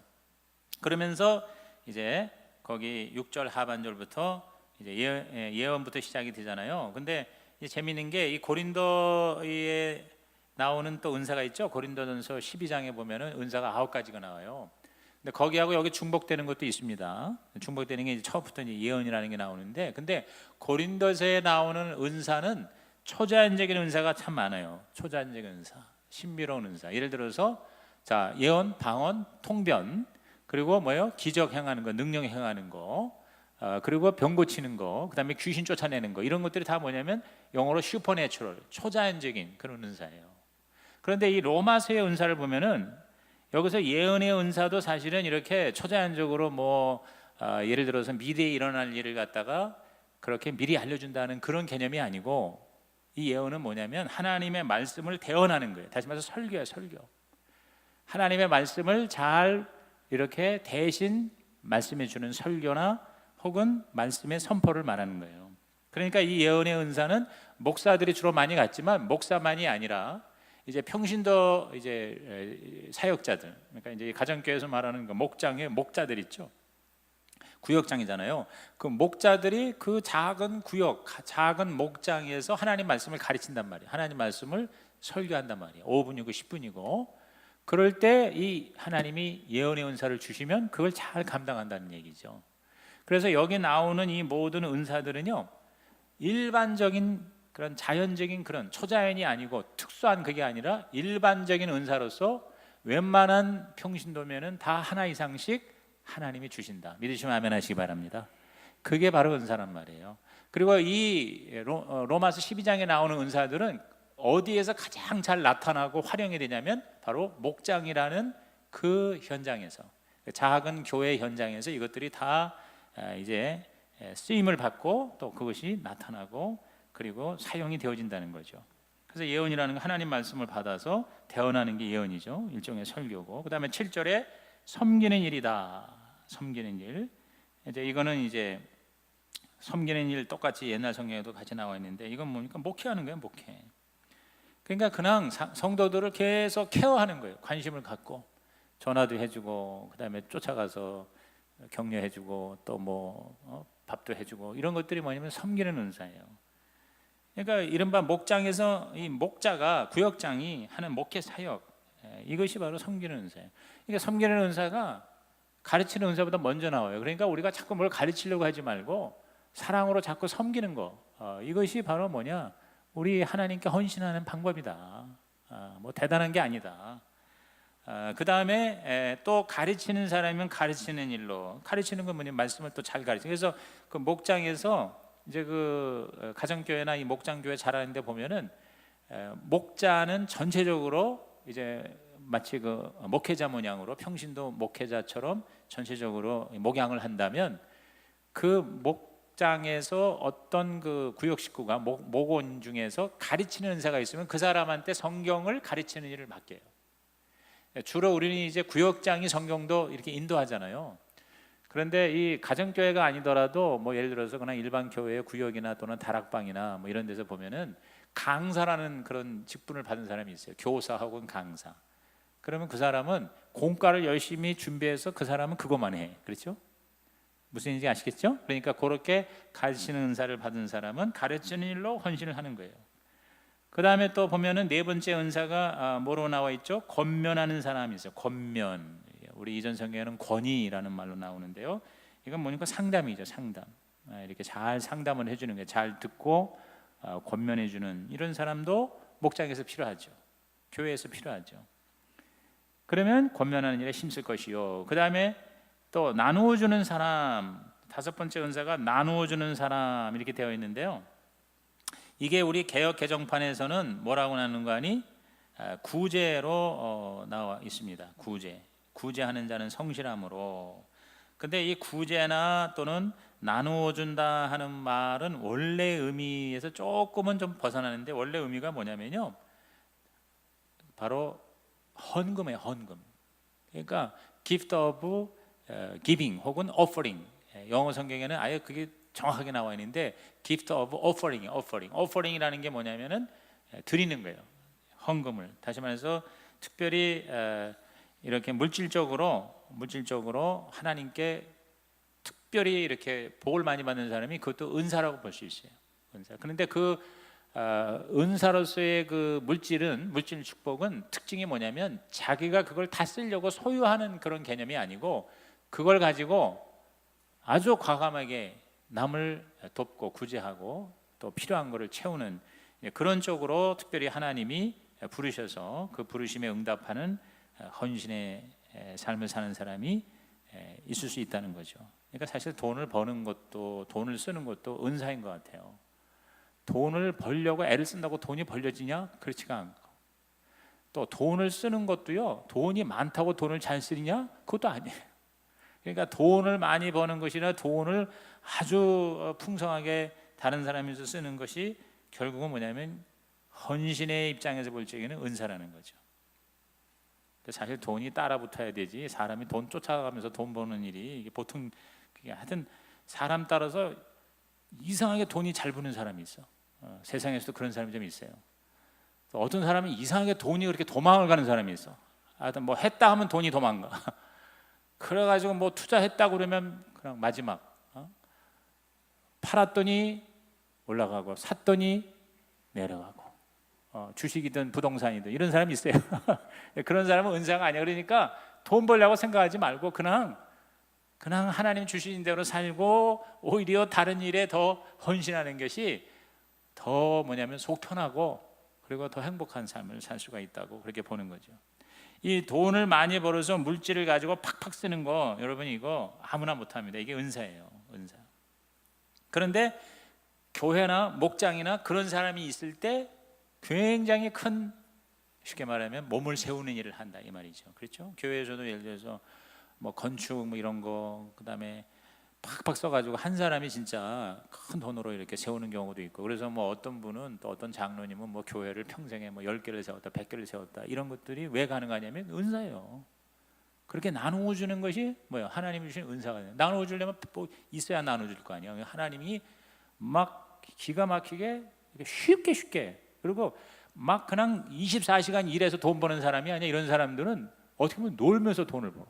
그러면서 이제 거기 6절 하반절부터 이제 예언부터 시작이 되잖아요. 근데 이제 재미있는 게 이 고린도에 나오는 또 은사가 있죠. 고린도전서 12장에 보면은 은사가 9가지가 나와요. 근데 거기하고 여기 중복되는 것도 있습니다. 중복되는 게 이제 처음부터 이제 예언이라는 게 나오는데, 근데 고린도서에 나오는 은사는 초자연적인 은사가 참 많아요. 초자연적인 은사, 신비로운 은사. 예를 들어서 자 예언, 방언, 통변, 그리고 뭐요? 기적 행하는 거, 능력 행하는 거. 그리고 병 고치는 거, 그 다음에 귀신 쫓아내는 거, 이런 것들이 다 뭐냐면 영어로 슈퍼내추럴, 초자연적인 그런 은사예요. 그런데 이 로마서의 은사를 보면은 여기서 예언의 은사도 사실은 이렇게 초자연적으로 예를 들어서 미래에 일어날 일을 갖다가 그렇게 미리 알려준다는 그런 개념이 아니고 이 예언은 뭐냐면 하나님의 말씀을 대언하는 거예요. 다시 말해서 설교예요. 설교. 하나님의 말씀을 잘 이렇게 대신 말씀해 주는 설교나 혹은 말씀의 선포를 말하는 거예요. 그러니까 이 예언의 은사는 목사들이 주로 많이 갖지만 목사만이 아니라 이제 평신도 이제 사역자들, 그러니까 이제 가정교회에서 말하는 그 목장의 목자들 있죠. 구역장이잖아요. 그 목자들이 그 작은 구역, 작은 목장에서 하나님 말씀을 가르친단 말이에요. 하나님 말씀을 설교한단 말이에요. 5분이고 10분이고. 그럴 때 이 하나님이 예언의 은사를 주시면 그걸 잘 감당한다는 얘기죠. 그래서 여기 나오는 이 모든 은사들은요, 일반적인 그런 자연적인 그런 초자연이 아니고 특수한 그게 아니라 일반적인 은사로서 웬만한 평신도면은 다 하나 이상씩 하나님이 주신다. 믿으시면 아멘 하시기 바랍니다. 그게 바로 은사란 말이에요. 그리고 이 로마서 12장에 나오는 은사들은 어디에서 가장 잘 나타나고 활용이 되냐면 바로 목장이라는 그 현장에서, 작은 교회 현장에서 이것들이 다 이제 쓰임을 받고 또 그것이 나타나고 그리고 사용이 되어진다는 거죠. 그래서 예언이라는 건 하나님 말씀을 받아서 대언하는 게 예언이죠. 일종의 설교고. 그 다음에 7절에 섬기는 일이다. 섬기는 일. 이제 이거는 이제 섬기는 일 똑같이 옛날 성경에도 같이 나와 있는데 이건 뭡니까? 목회하는 거예요, 목회. 그러니까 그냥 성도들을 계속 케어하는 거예요. 관심을 갖고 전화도 해주고 그다음에 쫓아가서 격려해주고 또 뭐 밥도 해주고 이런 것들이 뭐냐면 섬기는 은사예요. 그러니까 이른바 목장에서 이 목자가 구역장이 하는 목회 사역, 이것이 바로 섬기는 은사예요. 그러니까 섬기는 은사가 가르치는 은사보다 먼저 나와요. 그러니까 우리가 자꾸 뭘 가르치려고 하지 말고 사랑으로 자꾸 섬기는 거, 이것이 바로 뭐냐? 우리 하나님께 헌신하는 방법이다. 뭐 대단한 게 아니다. 그 다음에 또 가르치는 사람이면 가르치는 일로, 가르치는 건 뭐냐? 말씀을 또 잘 가르치고. 그래서 그 목장에서 이제 그 가정교회나 이 목장교회 잘하는데 보면은 목자는 전체적으로 이제 마치 그 목회자 모양으로 평신도 목회자처럼 전체적으로 목양을 한다면 그 목장에서 어떤 그 구역 식구가 목원 중에서 가르치는 은사가 있으면 그 사람한테 성경을 가르치는 일을 맡겨요. 주로 우리는 이제 구역장이 성경도 이렇게 인도하잖아요. 그런데 이 가정교회가 아니더라도 뭐 예를 들어서 그냥 일반 교회의 구역이나 또는 다락방이나 뭐 이런 데서 보면은 강사라는 그런 직분을 받은 사람이 있어요. 교사 혹은 강사. 그러면 그 사람은 공과를 열심히 준비해서 그 사람은 그것만 해. 그렇죠? 무슨 얘기인지 아시겠죠? 그러니까 그렇게 가르치는 은사를 받은 사람은 가르치는 일로 헌신을 하는 거예요. 그 다음에 또 보면은 네 번째 은사가 뭐로 나와 있죠? 권면하는 사람이 있어요. 권면. 우리 이전 성경에는 권위라는 말로 나오는데요. 이건 뭐니까 상담이죠. 상담. 이렇게 잘 상담을 해주는 거예요. 잘 듣고 권면해주는 이런 사람도 목장에서 필요하죠. 교회에서 필요하죠. 그러면 권면하는 일에 힘쓸 것이요. 그 다음에 또 나누어주는 사람, 다섯 번째 은사가 나누어주는 사람 이렇게 되어 있는데요. 이게 우리 개역 개정판에서는 뭐라고 나누는 거 아니? 구제로 나와 있습니다. 구제하는 자는 성실함으로. 근데 이 구제나 또는 나누어 준다 하는 말은 원래 의미에서 조금은 좀 벗어나는데 원래 의미가 뭐냐면요, 바로 헌금이에요. 헌금. 그러니까 gift of giving 혹은 offering. 영어 성경에는 아예 그게 정확하게 나와 있는데 gift of offering이라는 게 뭐냐면은 드리는 거예요. 헌금을. 다시 말해서 특별히 이렇게 물질적으로 하나님께 특별히 이렇게 복을 많이 받는 사람이 그것도 은사라고 볼 수 있어요. 은사. 그런데 그 은사로서의 그 물질 축복은 특징이 뭐냐면 자기가 그걸 다 쓰려고 소유하는 그런 개념이 아니고 그걸 가지고 아주 과감하게 남을 돕고 구제하고 또 필요한 것을 채우는 그런 쪽으로 특별히 하나님이 부르셔서 그 부르심에 응답하는 헌신의 삶을 사는 사람이 있을 수 있다는 거죠. 그러니까 사실 돈을 버는 것도 돈을 쓰는 것도 은사인 것 같아요. 돈을 벌려고 애를 쓴다고 돈이 벌려지냐? 그렇지가 않고, 또 돈을 쓰는 것도요, 돈이 많다고 돈을 잘 쓰느냐? 그것도 아니에요. 그러니까 돈을 많이 버는 것이나 돈을 아주 풍성하게 다른 사람에서 쓰는 것이 결국은 뭐냐면 헌신의 입장에서 볼 적에는 은사라는 거죠. 사실 돈이 따라붙어야 되지, 사람이 돈 쫓아가면서 돈 버는 일이 이게 보통 그게 하여튼 사람 따라서 이상하게 돈이 잘 버는 사람이 있어. 세상에서도 그런 사람이 좀 있어요. 또 어떤 사람은 이상하게 돈이 그렇게 도망을 가는 사람이 있어. 하여튼 뭐 했다 하면 돈이 도망가. 그래가지고 뭐 투자했다 그러면 그냥 마지막 팔았더니 올라가고 샀더니 내려가고, 주식이든 부동산이든 이런 사람이 있어요. 그런 사람은 은사가 아니야. 그러니까 돈 벌려고 생각하지 말고 그냥 하나님 주신 대로 살고 오히려 다른 일에 더 헌신하는 것이 더 뭐냐면 속 편하고 그리고 더 행복한 삶을 살 수가 있다고 그렇게 보는 거죠. 이 돈을 많이 벌어서 물질을 가지고 팍팍 쓰는 거, 여러분 이거 아무나 못합니다. 이게 은사예요. 은사. 그런데 교회나 목장이나 그런 사람이 있을 때 굉장히 큰, 쉽게 말하면 몸을 세우는 일을 한다 이 말이죠. 그렇죠? 교회에서도 예를 들어서 뭐 건축 뭐 이런 거, 그다음에 팍팍 써가지고 한 사람이 진짜 큰 돈으로 이렇게 세우는 경우도 있고, 그래서 뭐 어떤 분은 또 어떤 장로님은 뭐 교회를 평생에 뭐 10개를 세웠다 100개를 세웠다, 이런 것들이 왜 가능하냐면 은사예요. 그렇게 나누어 주는 것이 뭐예요? 하나님이 주신 은사가 돼요. 나누어 주려면 뭐 있어야 나누어 줄 거 아니에요. 하나님이 막 기가 막히게 쉽게 그리고 막 그냥 24시간 일해서 돈 버는 사람이 아니야. 이런 사람들은 어떻게 보면 놀면서 돈을 벌어.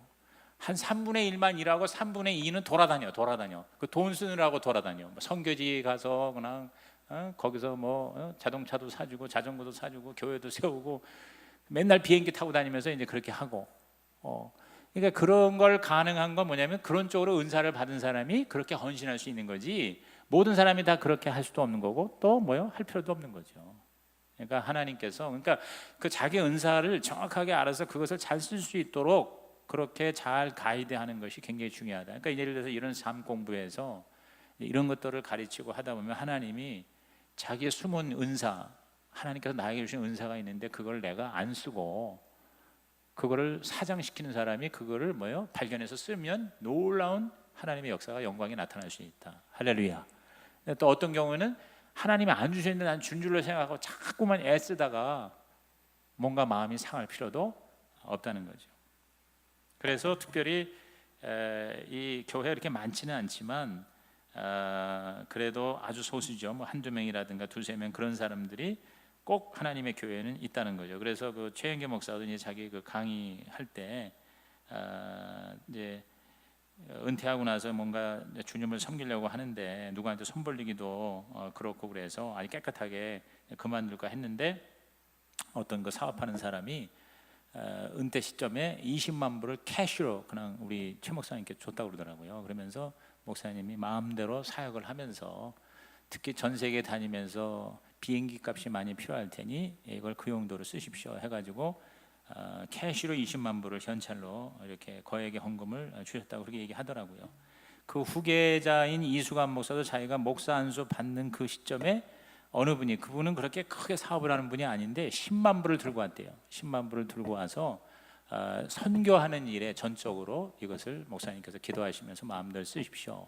한 3분의 1만 일하고 3분의 2는 돌아다녀. 그 돈 쓰느라고 돌아다녀. 뭐 선교지 가서 그냥 거기서 뭐 자동차도 사주고 자전거도 사주고 교회도 세우고 맨날 비행기 타고 다니면서 이제 그렇게 하고. 그러니까 그런 걸 가능한 건 뭐냐면 그런 쪽으로 은사를 받은 사람이 그렇게 헌신할 수 있는 거지. 모든 사람이 다 그렇게 할 수도 없는 거고 또 뭐요? 할 필요도 없는 거죠. 그러니까 하나님께서 그 자기 은사를 정확하게 알아서 그것을 잘 쓸 수 있도록 그렇게 잘 가이드하는 것이 굉장히 중요하다. 그러니까 예를 들어서 이런 삶 공부에서 이런 것들을 가르치고 하다 보면 하나님이 자기의 숨은 은사, 하나님께서 나에게 주신 은사가 있는데 그걸 내가 안 쓰고 그거를 사장시키는 사람이 그거를 뭐요? 발견해서 쓰면 놀라운 하나님의 역사가 영광이 나타날 수 있다. 할렐루야. 또 어떤 경우는 하나님이 안 주셨는데 난 준 줄로 생각하고 자꾸만 애쓰다가 뭔가 마음이 상할 필요도 없다는 거죠. 그래서 특별히 이 교회가 이렇게 많지는 않지만 그래도 아주 소수죠. 뭐 한두 명이라든가 두세 명 그런 사람들이 꼭 하나님의 교회에는 있다는 거죠. 그래서 그 최영계 목사도 이제 자기 그 강의할 때 이제 은퇴하고 나서 뭔가 주님을 섬기려고 하는데 누구한테 손 벌리기도 그렇고 그래서 아주 깨끗하게 그만둘까 했는데 어떤 그 사업하는 사람이 은퇴 시점에 20만 불을 캐시로 그냥 우리 최 목사님께 줬다고 그러더라고요. 그러면서 목사님이 마음대로 사역을 하면서 특히 전 세계 다니면서 비행기 값이 많이 필요할 테니 이걸 그 용도로 쓰십시오 해가지고 캐시로 20만 불을 현찰로 이렇게 거액의 헌금을 주셨다고 그렇게 얘기하더라고요. 그 후계자인 이수관 목사도 자기가 목사 안수 받는 그 시점에 어느 분이 그분은 그렇게 크게 사업을 하는 분이 아닌데 10만 불을 들고 왔대요. 10만 불을 들고 와서 선교하는 일에 전적으로 이것을 목사님께서 기도하시면서 마음대로 쓰십시오.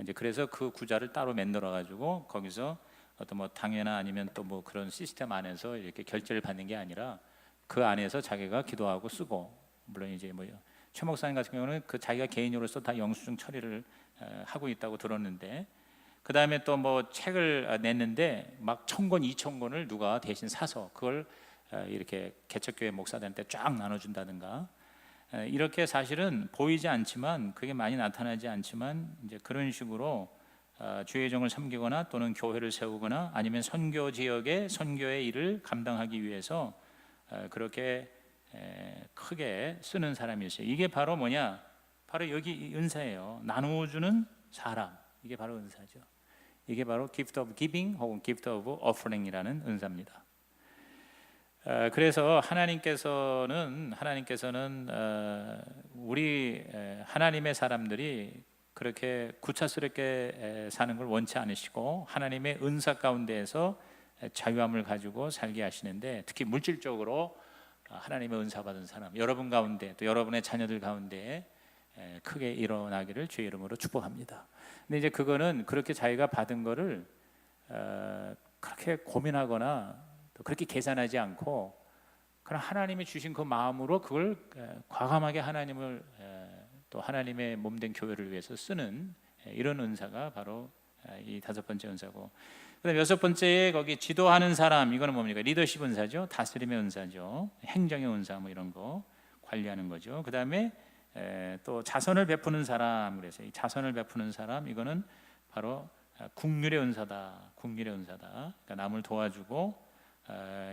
이제 그래서 그 구자를 따로 만들어 가지고 거기서 어떤 뭐 당회나 아니면 또 뭐 그런 시스템 안에서 이렇게 결제를 받는 게 아니라 그 안에서 자기가 기도하고 쓰고, 물론 이제 뭐 최 목사님 같은 경우는 그 자기가 개인으로서 다 영수증 처리를 하고 있다고 들었는데, 그 다음에 또 뭐 책을 냈는데 막 1,000권, 2,000권을 누가 대신 사서 그걸 이렇게 개척교회 목사들한테 쫙 나눠준다든가, 이렇게 사실은 보이지 않지만 그게 많이 나타나지 않지만 이제 그런 식으로 주의 종을 섬기거나 또는 교회를 세우거나 아니면 선교 지역의 선교의 일을 감당하기 위해서 그렇게 크게 쓰는 사람이 있어요. 이게 바로 뭐냐? 바로 여기 은사예요. 나누어주는 사람. 이게 바로 은사죠. 이게 바로 gift of giving 혹은 gift of offering이라는 은사입니다. 그래서 하나님께서는 우리 하나님의 사람들이 그렇게 구차스럽게 사는 걸 원치 않으시고 하나님의 은사 가운데에서 자유함을 가지고 살게 하시는데, 특히 물질적으로 하나님의 은사 받은 사람 여러분 가운데 또 여러분의 자녀들 가운데 크게 일어나기를 주의 이름으로 축복합니다. 근데 이제 그거는 그렇게 자기가 받은 거를 그렇게 고민하거나 또 그렇게 계산하지 않고 그냥 하나님이 주신 그 마음으로 그걸 과감하게 하나님을 또 하나님의 몸된 교회를 위해서 쓰는 이런 은사가 바로 이 5번째 은사고, 그다음 6번째에 거기 지도하는 사람, 이거는 뭡니까? 리더십 은사죠. 다스림의 은사죠. 행정의 은사 뭐 이런 거 관리하는 거죠. 그다음에 또 자선을 베푸는 사람, 그래서 이 자선을 베푸는 사람, 이거는 바로 국률의 은사다. 국률의 은사다. 그러니까 남을 도와주고,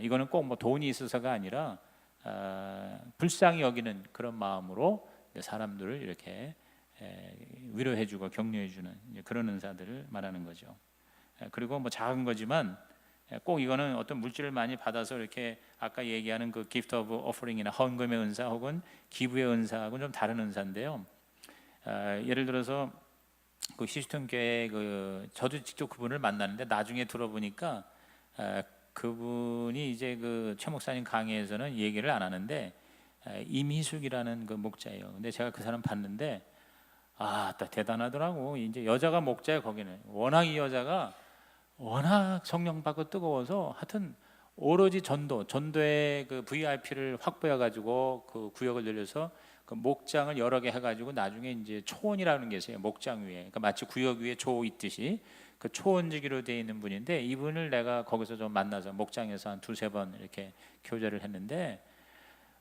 이거는 꼭 뭐 돈이 있어서가 아니라 불쌍히 여기는 그런 마음으로 사람들을 이렇게 위로해주고 격려해주는 그런 은사들을 말하는 거죠. 그리고 뭐 작은 거지만 꼭 이거는 어떤 물질을 많이 받아서 이렇게 아까 얘기하는 그 gift of offering이나 헌금의 은사 혹은 기부의 은사하고는 좀 다른 은사인데요. 예를 들어서 그 휴스턴 교회 저도 직접 그분을 만났는데 나중에 들어보니까 그분이 이제 그 최 목사님 강의에서는 얘기를 안 하는데 임희숙이라는 그 목자예요. 근데 제가 그 사람 봤는데 대단하더라고. 이제 여자가 목자예요. 거기는 워낙 이 여자가 워낙 성령 받고 뜨거워서 하여튼 오로지 전도의 그 VIP를 확보해 가지고 그 구역을 늘려서 그 목장을 여러 개 해가지고 나중에 이제 초원이라는 게 있어요. 목장 위에, 그러니까 마치 구역 위에 초 있듯이 그 초원지기로 되어 있는 분인데, 이분을 내가 거기서 좀 만나서 목장에서 한 두세 번 이렇게 교제를 했는데,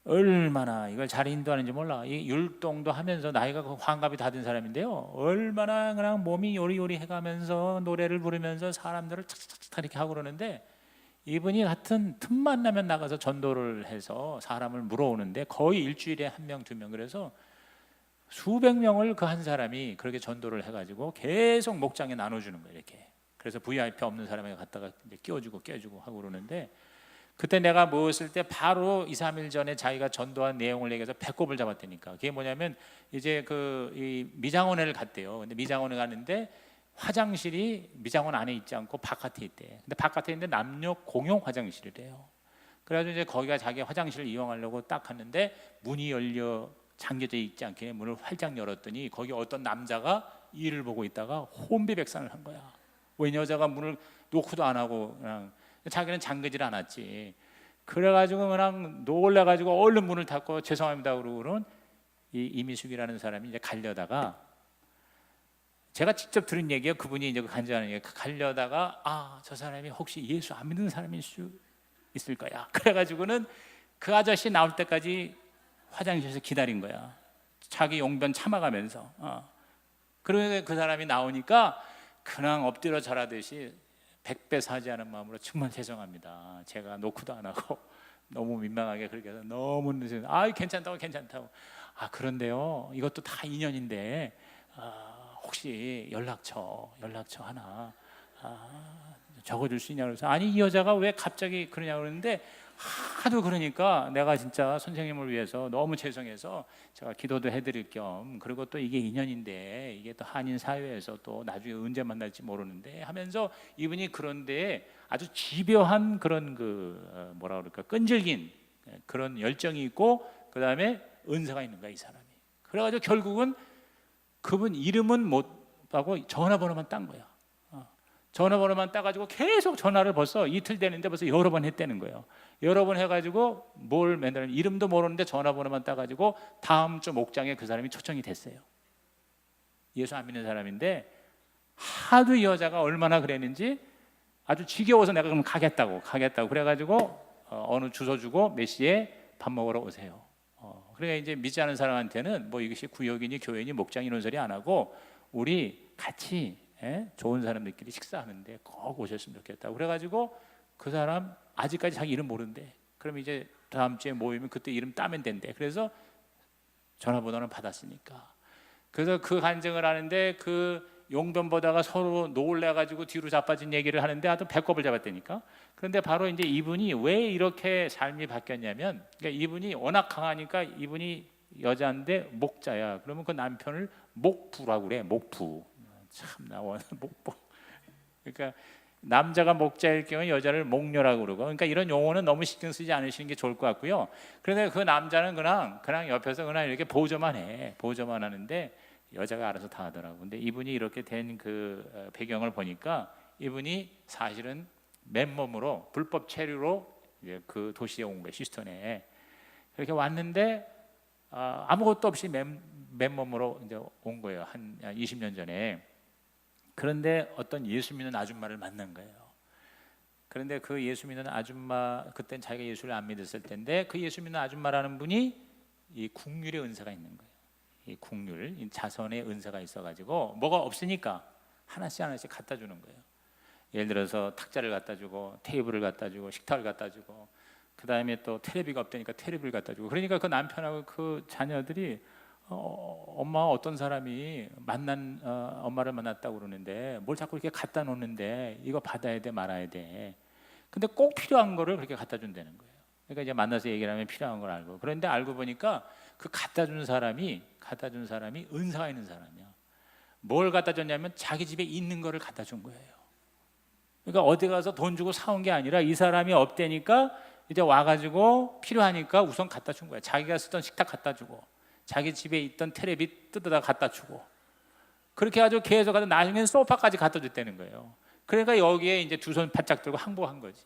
얼마나 이걸 잘 인도하는지 몰라. 이 율동도 하면서 나이가 환갑이 다 된 사람인데요, 얼마나 그냥 몸이 요리요리 해가면서 노래를 부르면서 사람들을 착착착 이렇게 하고 그러는데, 이분이 같은 틈만 나면 나가서 전도를 해서 사람을 물어오는데 거의 일주일에 한 명, 두 명, 그래서 수백 명을 그 한 사람이 그렇게 전도를 해가지고 계속 목장에 나눠주는 거예요, 이렇게. 그래서 VIP 없는 사람에게 갖다가 이제 끼워주고 하고 그러는데, 그때 내가 모였을 때 바로 2, 3일 전에 자기가 전도한 내용을 얘기해서 배꼽을 잡았다니까. 그게 뭐냐면 이제 이 미장원회를 갔대요. 근데 미장원에 갔는데 화장실이 미장원 안에 있지 않고 바깥에 있대. 근데 바깥에 있는데 남녀 공용 화장실이래요. 그래가지고 이제 거기가 자기 화장실을 이용하려고 딱 갔는데 문이 열려 잠겨져 있지 않게 문을 활짝 열었더니 거기 어떤 남자가 이를 보고 있다가 혼비백산을 한 거야. 왜 여자가 문을 노크도 안 하고 그냥, 자기는 잠그질 않았지. 그래가지고 그냥 놀래가지고 얼른 문을 닫고 죄송합니다 그러고는 이 이미숙이라는 사람이 이제 가려다가, 제가 직접 들은 얘기예요. 그분이 이제 간증하는 얘기. 가려다가 저 사람이 혹시 예수 안 믿는 사람일 수 있을 거야. 그래가지고는 그 아저씨 나올 때까지 화장실에서 기다린 거야. 자기 용변 참아가면서. 그러니까 그 사람이 나오니까 그냥 엎드려 절하듯이 백배 사죄하는 마음으로 정말 죄송합니다. 제가 노크도 안 하고 너무 민망하게 그렇게 해서 너무 괜찮다고. 그런데요, 이것도 다 인연인데 혹시 연락처 하나 적어줄 수 있냐고 그래서, 아니 이 여자가 왜 갑자기 그러냐고 그러는데, 하도 그러니까 내가 진짜 선생님을 위해서 너무 죄송해서 제가 기도도 해드릴 겸, 그리고 또 이게 인연인데 이게 또 한인 사회에서 또 나중에 언제 만날지 모르는데 하면서, 이분이 그런데 아주 집요한 그런 뭐라 그럴까, 끈질긴 그런 열정이 있고 그 다음에 은사가 있는 거야 이 사람이. 그래가지고 결국은 그분 이름은 못 하고 전화번호만 딴 거야. 전화번호만 따가지고 계속 전화를 벌써 이틀 되는데 벌써 여러 번 했다는 거예요. 여러 번 해가지고 뭘 맨날 이름도 모르는데 전화번호만 따가지고 다음 주 목장에 그 사람이 초청이 됐어요. 예수 안 믿는 사람인데 하도 이 여자가 얼마나 그랬는지 아주 지겨워서 내가 그럼 가겠다고 그래가지고 어느 주소 주고 몇 시에 밥 먹으러 오세요. 그러니까 이제 믿지 않은 사람한테는 뭐 이것이 구역이니 교회니 목장이 이런 소리 안 하고, 우리 같이 좋은 사람들끼리 식사하는데 꼭 오셨으면 좋겠다고 그래가지고, 그 사람 아직까지 자기 이름 모른대. 그럼 이제 다음 주에 모이면 그때 이름 따면 된대. 그래서 전화번호는 받았으니까. 그래서 그 간증을 하는데 그 용변 보다가 서로 놀래가지고 뒤로 자빠진 얘기를 하는데 하여튼 배꼽을 잡았다니까. 그런데 바로 이제 이분이 왜 이렇게 삶이 바뀌었냐면, 그러니까 이분이 워낙 강하니까, 이분이 여자인데 목자야. 그러면 그 남편을 목부라고 그래. 목부. 참나 목부. 그러니까 남자가 목자일 경우에 여자를 목녀라고 그러고, 그러니까 이런 용어는 너무 신경 쓰지 않으시는 게 좋을 것 같고요. 그런데 그 남자는 그냥 옆에서 그냥 이렇게 보조만 하는데 여자가 알아서 다 하더라고. 근데 이분이 이렇게 된 그 배경을 보니까, 이분이 사실은 맨몸으로 불법 체류로 그 도시에 온 거예요. 휴스턴에. 그렇게 왔는데 아무것도 없이 맨몸으로 이제 온 거예요. 한 20년 전에. 그런데 어떤 예수 믿는 아줌마를 만난 거예요. 그런데 그 예수 믿는 아줌마, 그땐 자기가 예수를 안 믿었을 텐데, 그 예수 믿는 아줌마라는 분이 이 국률의 은사가 있는 거예요. 이 국률, 이 자선의 은사가 있어가지고 뭐가 없으니까 하나씩 갖다 주는 거예요. 예를 들어서 탁자를 갖다 주고, 테이블을 갖다 주고, 식탁을 갖다 주고, 그 다음에 또 테레비가 없다니까 테레비를 갖다 주고. 그러니까 그 남편하고 그 자녀들이 엄마 어떤 사람이 엄마를 만났다고 그러는데 뭘 자꾸 이렇게 갖다 놓는데 이거 받아야 돼 말아야 돼. 근데 꼭 필요한 거를 그렇게 갖다 준다는 거예요. 그러니까 이제 만나서 얘기를 하면 필요한 걸 알고. 그런데 알고 보니까 그 갖다 준 사람이 은사가 있는 사람이야. 뭘 갖다 줬냐면 자기 집에 있는 거를 갖다 준 거예요. 그러니까 어디 가서 돈 주고 사온 게 아니라 이 사람이 없대니까 이제 와가지고 필요하니까 우선 갖다 준 거야. 자기가 쓰던 식탁 갖다 주고, 자기 집에 있던 테레비 뜯어다 갖다 주고, 그렇게 해가지고 계속 가서 나중에는 소파까지 갖다 줬다는 거예요. 그러니까 여기에 이제 두 손 바짝 들고 항복한 거지.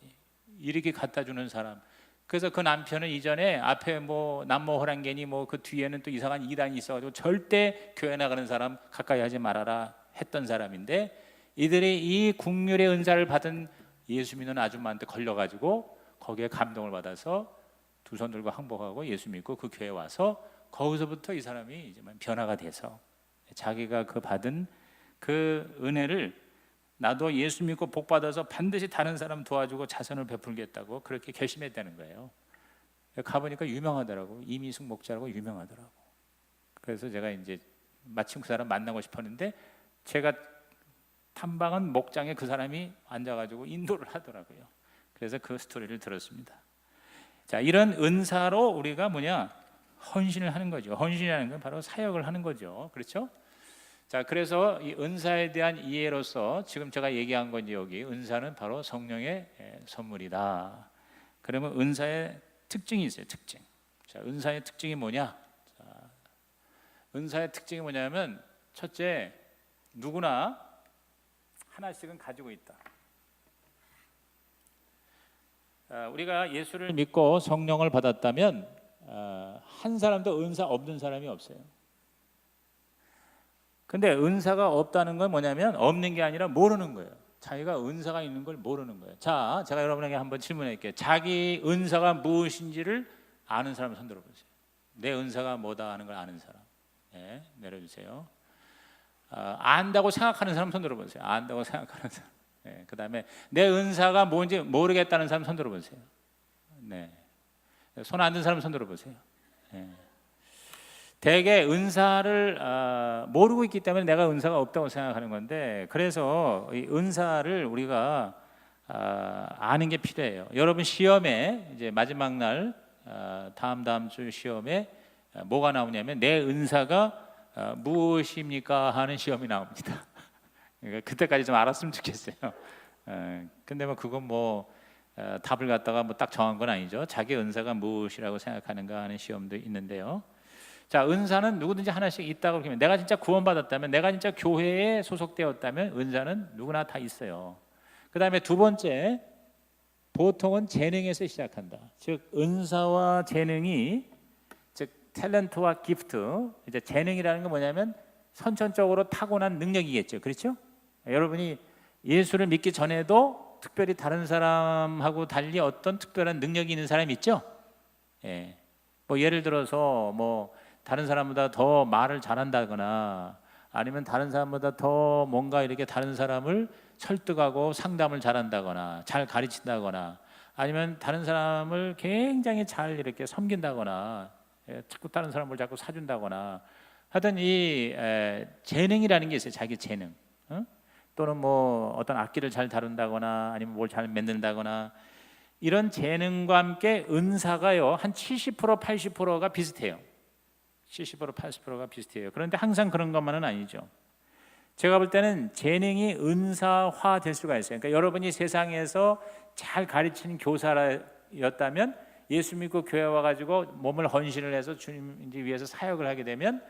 이렇게 갖다 주는 사람, 그래서 그 남편은 이전에 앞에 뭐 남모호랑개니 뭐 그 뒤에는 또 이상한 이단이 있어가지고 절대 교회 나가는 사람 가까이 하지 말아라 했던 사람인데, 이들이 이 국률의 은사를 받은 예수 믿는 아줌마한테 걸려가지고 거기에 감동을 받아서 두 손 들고 항복하고 예수 믿고 그 교회에 와서 거기서부터 이 사람이 이제 변화가 돼서 자기가 그 받은 그 은혜를 나도 예수 믿고 복 받아서 반드시 다른 사람 도와주고 자선을 베풀겠다고 그렇게 결심했다는 거예요. 가보니까 유명하더라고. 이미숙 목자라고 유명하더라고. 그래서 제가 이제 마침 그 사람 만나고 싶었는데 제가 탐방한 목장에 그 사람이 앉아가지고 인도를 하더라고요. 그래서 그 스토리를 들었습니다. 자, 이런 은사로 우리가 헌신을 하는 거죠. 헌신이라는 건 바로 사역을 하는 거죠. 그렇죠? 자, 그래서 이 은사에 대한 이해로서 지금 제가 얘기한 건지, 여기 은사는 바로 성령의 선물이다. 그러면 은사의 특징이 있어요. 특징. 자, 은사의 특징이 뭐냐? 자, 은사의 특징이 뭐냐면, 첫째, 누구나 하나씩은 가지고 있다. 우리가 예수를 믿고 성령을 받았다면 한 사람도 은사 없는 사람이 없어요. 근데 은사가 없다는 건 뭐냐면 없는 게 아니라 모르는 거예요. 자기가 은사가 있는 걸 모르는 거예요. 자, 제가 여러분에게 한번 질문할게요. 자기 은사가 무엇인지를 아는 사람 손 들어보세요. 내 은사가 뭐다 하는 걸 아는 사람. 네, 내려주세요. 안다고 생각하는 사람 손 들어보세요. 안다고 생각하는 사람. 네, 그 다음에 내 은사가 뭔지 모르겠다는 사람 손 들어보세요. 네, 손 안 든 사람 손 들어보세요. 네. 대개 은사를 모르고 있기 때문에 내가 은사가 없다고 생각하는 건데, 그래서 이 은사를 우리가 아는 게 필요해요. 여러분 시험에 이제 마지막 날 다음 주 시험에 뭐가 나오냐면 내 은사가 무엇입니까 하는 시험이 나옵니다. 그러니까 그때까지 좀 알았으면 좋겠어요. 근데 뭐 그건 답을 갖다가 딱 정한 건 아니죠. 자기 은사가 무엇이라고 생각하는가 하는 시험도 있는데요. 자, 은사는 누구든지 하나씩 있다고 그러면, 내가 진짜 구원받았다면, 내가 진짜 교회에 소속되었다면 은사는 누구나 다 있어요. 그 다음에 두 번째, 보통은 재능에서 시작한다. 즉 은사와 재능이, 즉 탤런트와 기프트, 이제 재능이라는 건 뭐냐면 선천적으로 타고난 능력이겠죠. 그렇죠? 여러분이 예수를 믿기 전에도 특별히 다른 사람하고 달리 어떤 특별한 능력이 있는 사람이 있죠? 예. 예를 들어서 다른 사람보다 더 말을 잘한다거나, 아니면 다른 사람보다 더 뭔가 이렇게 다른 사람을 설득하고 상담을 잘한다거나, 잘 가르친다거나, 아니면 다른 사람을 굉장히 잘 이렇게 섬긴다거나, 자꾸 다른 사람을 자꾸 사준다거나, 하여튼 이 재능이라는 게 있어요. 자기 재능. 또는 어떤 악기를 잘 다룬다거나, 아니면 뭘 잘 만든다거나, 이런 재능과 함께 은사가요 한 70% 80%가 비슷해요. 70% 80%가 비슷해요. 그런데 항상 그런 것만은 아니죠. 제가 볼 때는 재능이 은사화 될 수가 있어요. 그러니까 여러분이 세상에서 잘 가르치는 교사였다면, 예수 믿고 교회 와가지고 몸을 헌신을 해서 주님 위해서 사역을 하게 되면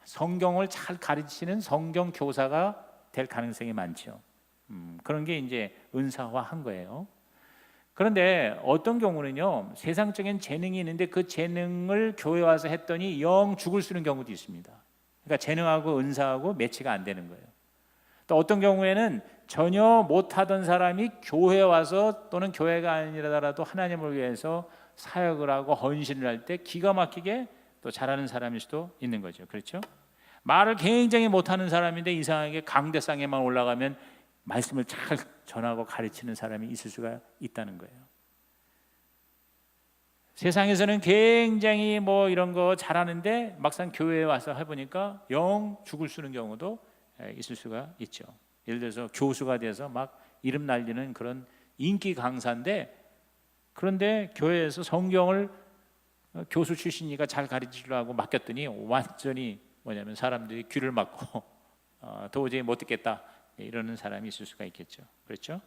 성경을 잘 가르치는 성경 교사가 될 가능성이 많죠. 그런 게 이제 은사화한 거예요. 그런데 어떤 경우는요, 세상적인 재능이 있는데 그 재능을 교회 와서 했더니 영 죽을 쓰는 경우도 있습니다. 그러니까 재능하고 은사하고 매치가 안 되는 거예요. 또 어떤 경우에는 전혀 못하던 사람이 교회 와서, 또는 교회가 아니라도 하나님을 위해서 사역을 하고 헌신을 할 때 기가 막히게 또 잘하는 사람일 수도 있는 거죠. 그렇죠? 말을 굉장히 못하는 사람인데 이상하게 강대상에만 올라가면 말씀을 잘 전하고 가르치는 사람이 있을 수가 있다는 거예요. 세상에서는 굉장히 이런 거 잘하는데 막상 교회에 와서 해보니까 영 죽을 쓰는 경우도 있을 수가 있죠. 예를 들어서 교수가 돼서 막 이름 날리는 그런 인기 강사인데, 그런데 교회에서 성경을 교수 출신이니까 잘 가르치려고 맡겼더니 완전히 사람들이 귀를 막고 도저히 못 듣겠다 이러는 사람이 있을 수가 있겠죠. 그렇죠?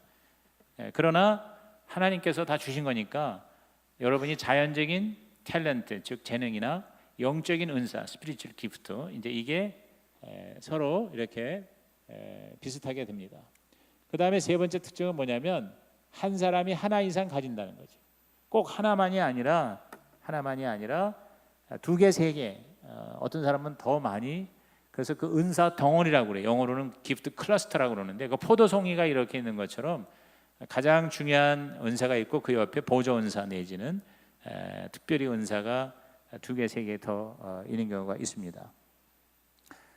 그러나 하나님께서 다 주신 거니까 여러분이 자연적인 탤런트, 즉 재능이나 영적인 은사, 스피리추얼 기프트, 이제 이게 서로 이렇게 비슷하게 됩니다. 그 다음에 세 번째 특징은 뭐냐면 한 사람이 하나 이상 가진다는 거죠. 꼭 하나만이 아니라 두 개, 세 개, 어떤 사람은 더 많이. 그래서 그 은사 덩어리라고 그래요. 영어로는 기프트 클러스터라고 그러는데 그 포도송이가 이렇게 있는 것처럼 가장 중요한 은사가 있고 그 옆에 보조 은사 내지는 특별히 은사가 두 개, 세 개 더 있는 경우가 있습니다.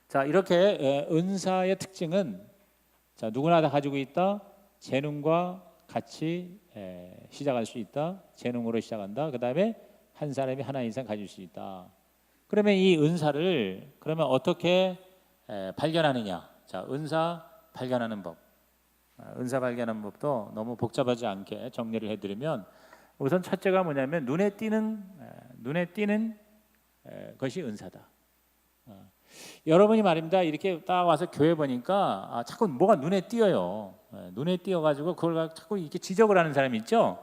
자, 이렇게 은사의 특징은 자, 누구나 다 가지고 있다. 재능과 같이 시작할 수 있다. 재능으로 시작한다. 그 다음에 한 사람이 하나 이상 가질 수 있다. 그러면 이 은사를 그러면 어떻게 발견하느냐? 자, 은사 발견하는 법. 은사 발견하는 법도 너무 복잡하지 않게 정리를 해드리면 우선 첫째가 뭐냐면 눈에 띄는 것이 은사다. 여러분이 말입니다. 이렇게 딱 와서 교회 보니까 자꾸 뭐가 눈에 띄어요. 눈에 띄어가지고 그걸 자꾸 이렇게 지적을 하는 사람이 있죠.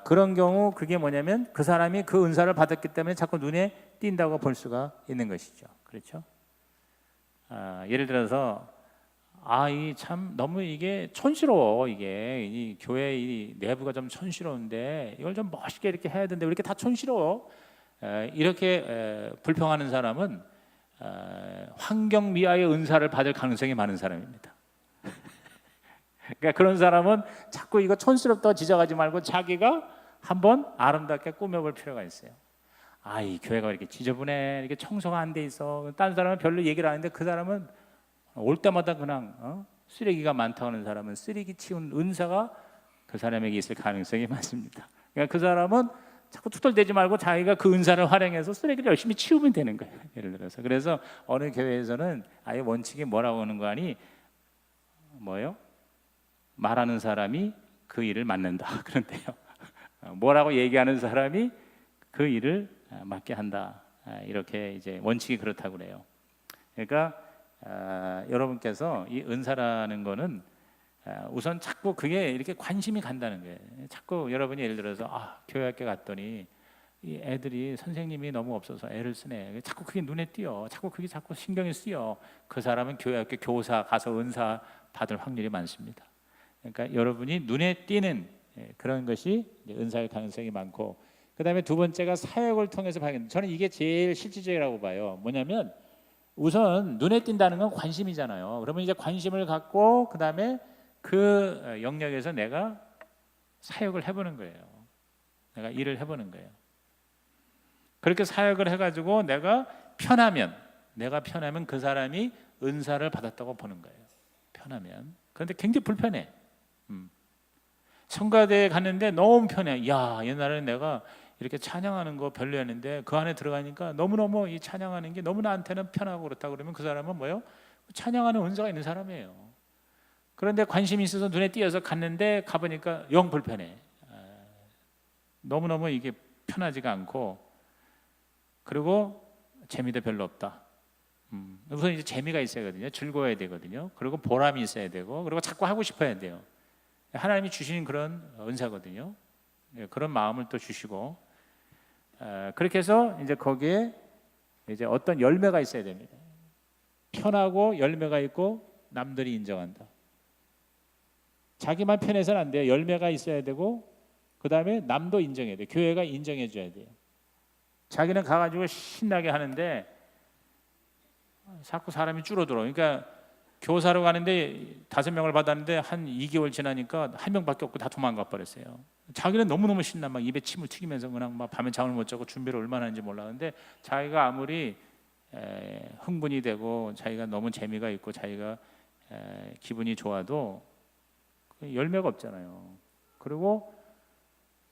그런 경우 그게 뭐냐면 그 사람이 그 은사를 받았기 때문에 자꾸 눈에 띈다고 볼 수가 있는 것이죠. 그렇죠? 예를 들어서 이 참 너무 이게 촌스러워. 이게 이 교회 이 내부가 좀 촌스러운데 이걸 좀 멋있게 이렇게 해야 되는데 왜 이렇게 다 촌스러워? 이렇게 불평하는 사람은 환경 미화의 은사를 받을 가능성이 많은 사람입니다. 그러니까 그런 사람은 자꾸 이거 촌스럽다고 지적하지 말고 자기가 한번 아름답게 꾸며볼 필요가 있어요. 이 교회가 이렇게 지저분해, 이렇게 청소가 안 돼 있어. 다른 사람은 별로 얘기를 안 하는데 그 사람은 올 때마다 그냥 쓰레기가 많다고 하는 사람은 쓰레기 치운 은사가 그 사람에게 있을 가능성이 많습니다. 그러니까 그 사람은 자꾸 투덜대지 말고 자기가 그 은사를 활용해서 쓰레기를 열심히 치우면 되는 거예요. 예를 들어서. 그래서 어느 교회에서는 아예 원칙이 뭐라고 하는 거 아니? 뭐요? 말하는 사람이 그 일을 맡는다. 그런데요. 뭐라고 얘기하는 사람이 그 일을 맡게 한다. 이렇게 이제 원칙이 그렇다고 그래요. 그러니까 여러분께서 이 은사라는 거는 우선 자꾸 그게 이렇게 관심이 간다는 거예요. 자꾸 여러분이 예를 들어서 교회 학교 갔더니 이 애들이 선생님이 너무 없어서 애를 쓰네. 자꾸 그게 눈에 띄어. 자꾸 신경이 쓰여. 그 사람은 교회 학교 교사 가서 은사 받을 확률이 많습니다. 그러니까 여러분이 눈에 띄는 그런 것이 은사일 가능성이 많고, 그 다음에 두 번째가 사역을 통해서 발견. 저는 이게 제일 실질적이라고 봐요. 뭐냐면 우선 눈에 띈다는 건 관심이잖아요. 그러면 이제 관심을 갖고 그 다음에 그 영역에서 내가 사역을 해보는 거예요. 내가 일을 해보는 거예요. 그렇게 사역을 해가지고 내가 편하면 그 사람이 은사를 받았다고 보는 거예요. 편하면. 그런데 굉장히 불편해. 성가대에 갔는데 너무 편해. 옛날에는 내가 이렇게 찬양하는 거 별로였는데 그 안에 들어가니까 너무너무 이 찬양하는 게 너무 나한테는 편하고 그렇다 그러면 그 사람은 뭐예요? 찬양하는 은사가 있는 사람이에요. 그런데 관심이 있어서 눈에 띄어서 갔는데 가보니까 영 불편해. 너무너무 이게 편하지가 않고, 그리고 재미도 별로 없다. 우선 이제 재미가 있어야 되거든요. 즐거워야 되거든요. 그리고 보람이 있어야 되고, 그리고 자꾸 하고 싶어야 돼요. 하나님이 주시는 그런 은사거든요. 그런 마음을 또 주시고, 그렇게 해서 이제 거기에 이제 어떤 열매가 있어야 됩니다. 편하고 열매가 있고 남들이 인정한다. 자기만 편해서는 안 돼요. 열매가 있어야 되고 그 다음에 남도 인정해야 돼요. 교회가 인정해 줘야 돼요. 자기는 가가지고 신나게 하는데 자꾸 사람이 줄어들어. 그러니까 교사로 가는데 5명을 받았는데 한 2개월 지나니까 1명밖에 없고 다 도망가 버렸어요. 자기는 너무너무 신나. 막 입에 침을 튀기면서 그냥 막 밤에 잠을 못 자고 준비를 얼마나 하는지 몰랐는데, 자기가 아무리 흥분이 되고 자기가 너무 재미가 있고 자기가 기분이 좋아도 열매가 없잖아요. 그리고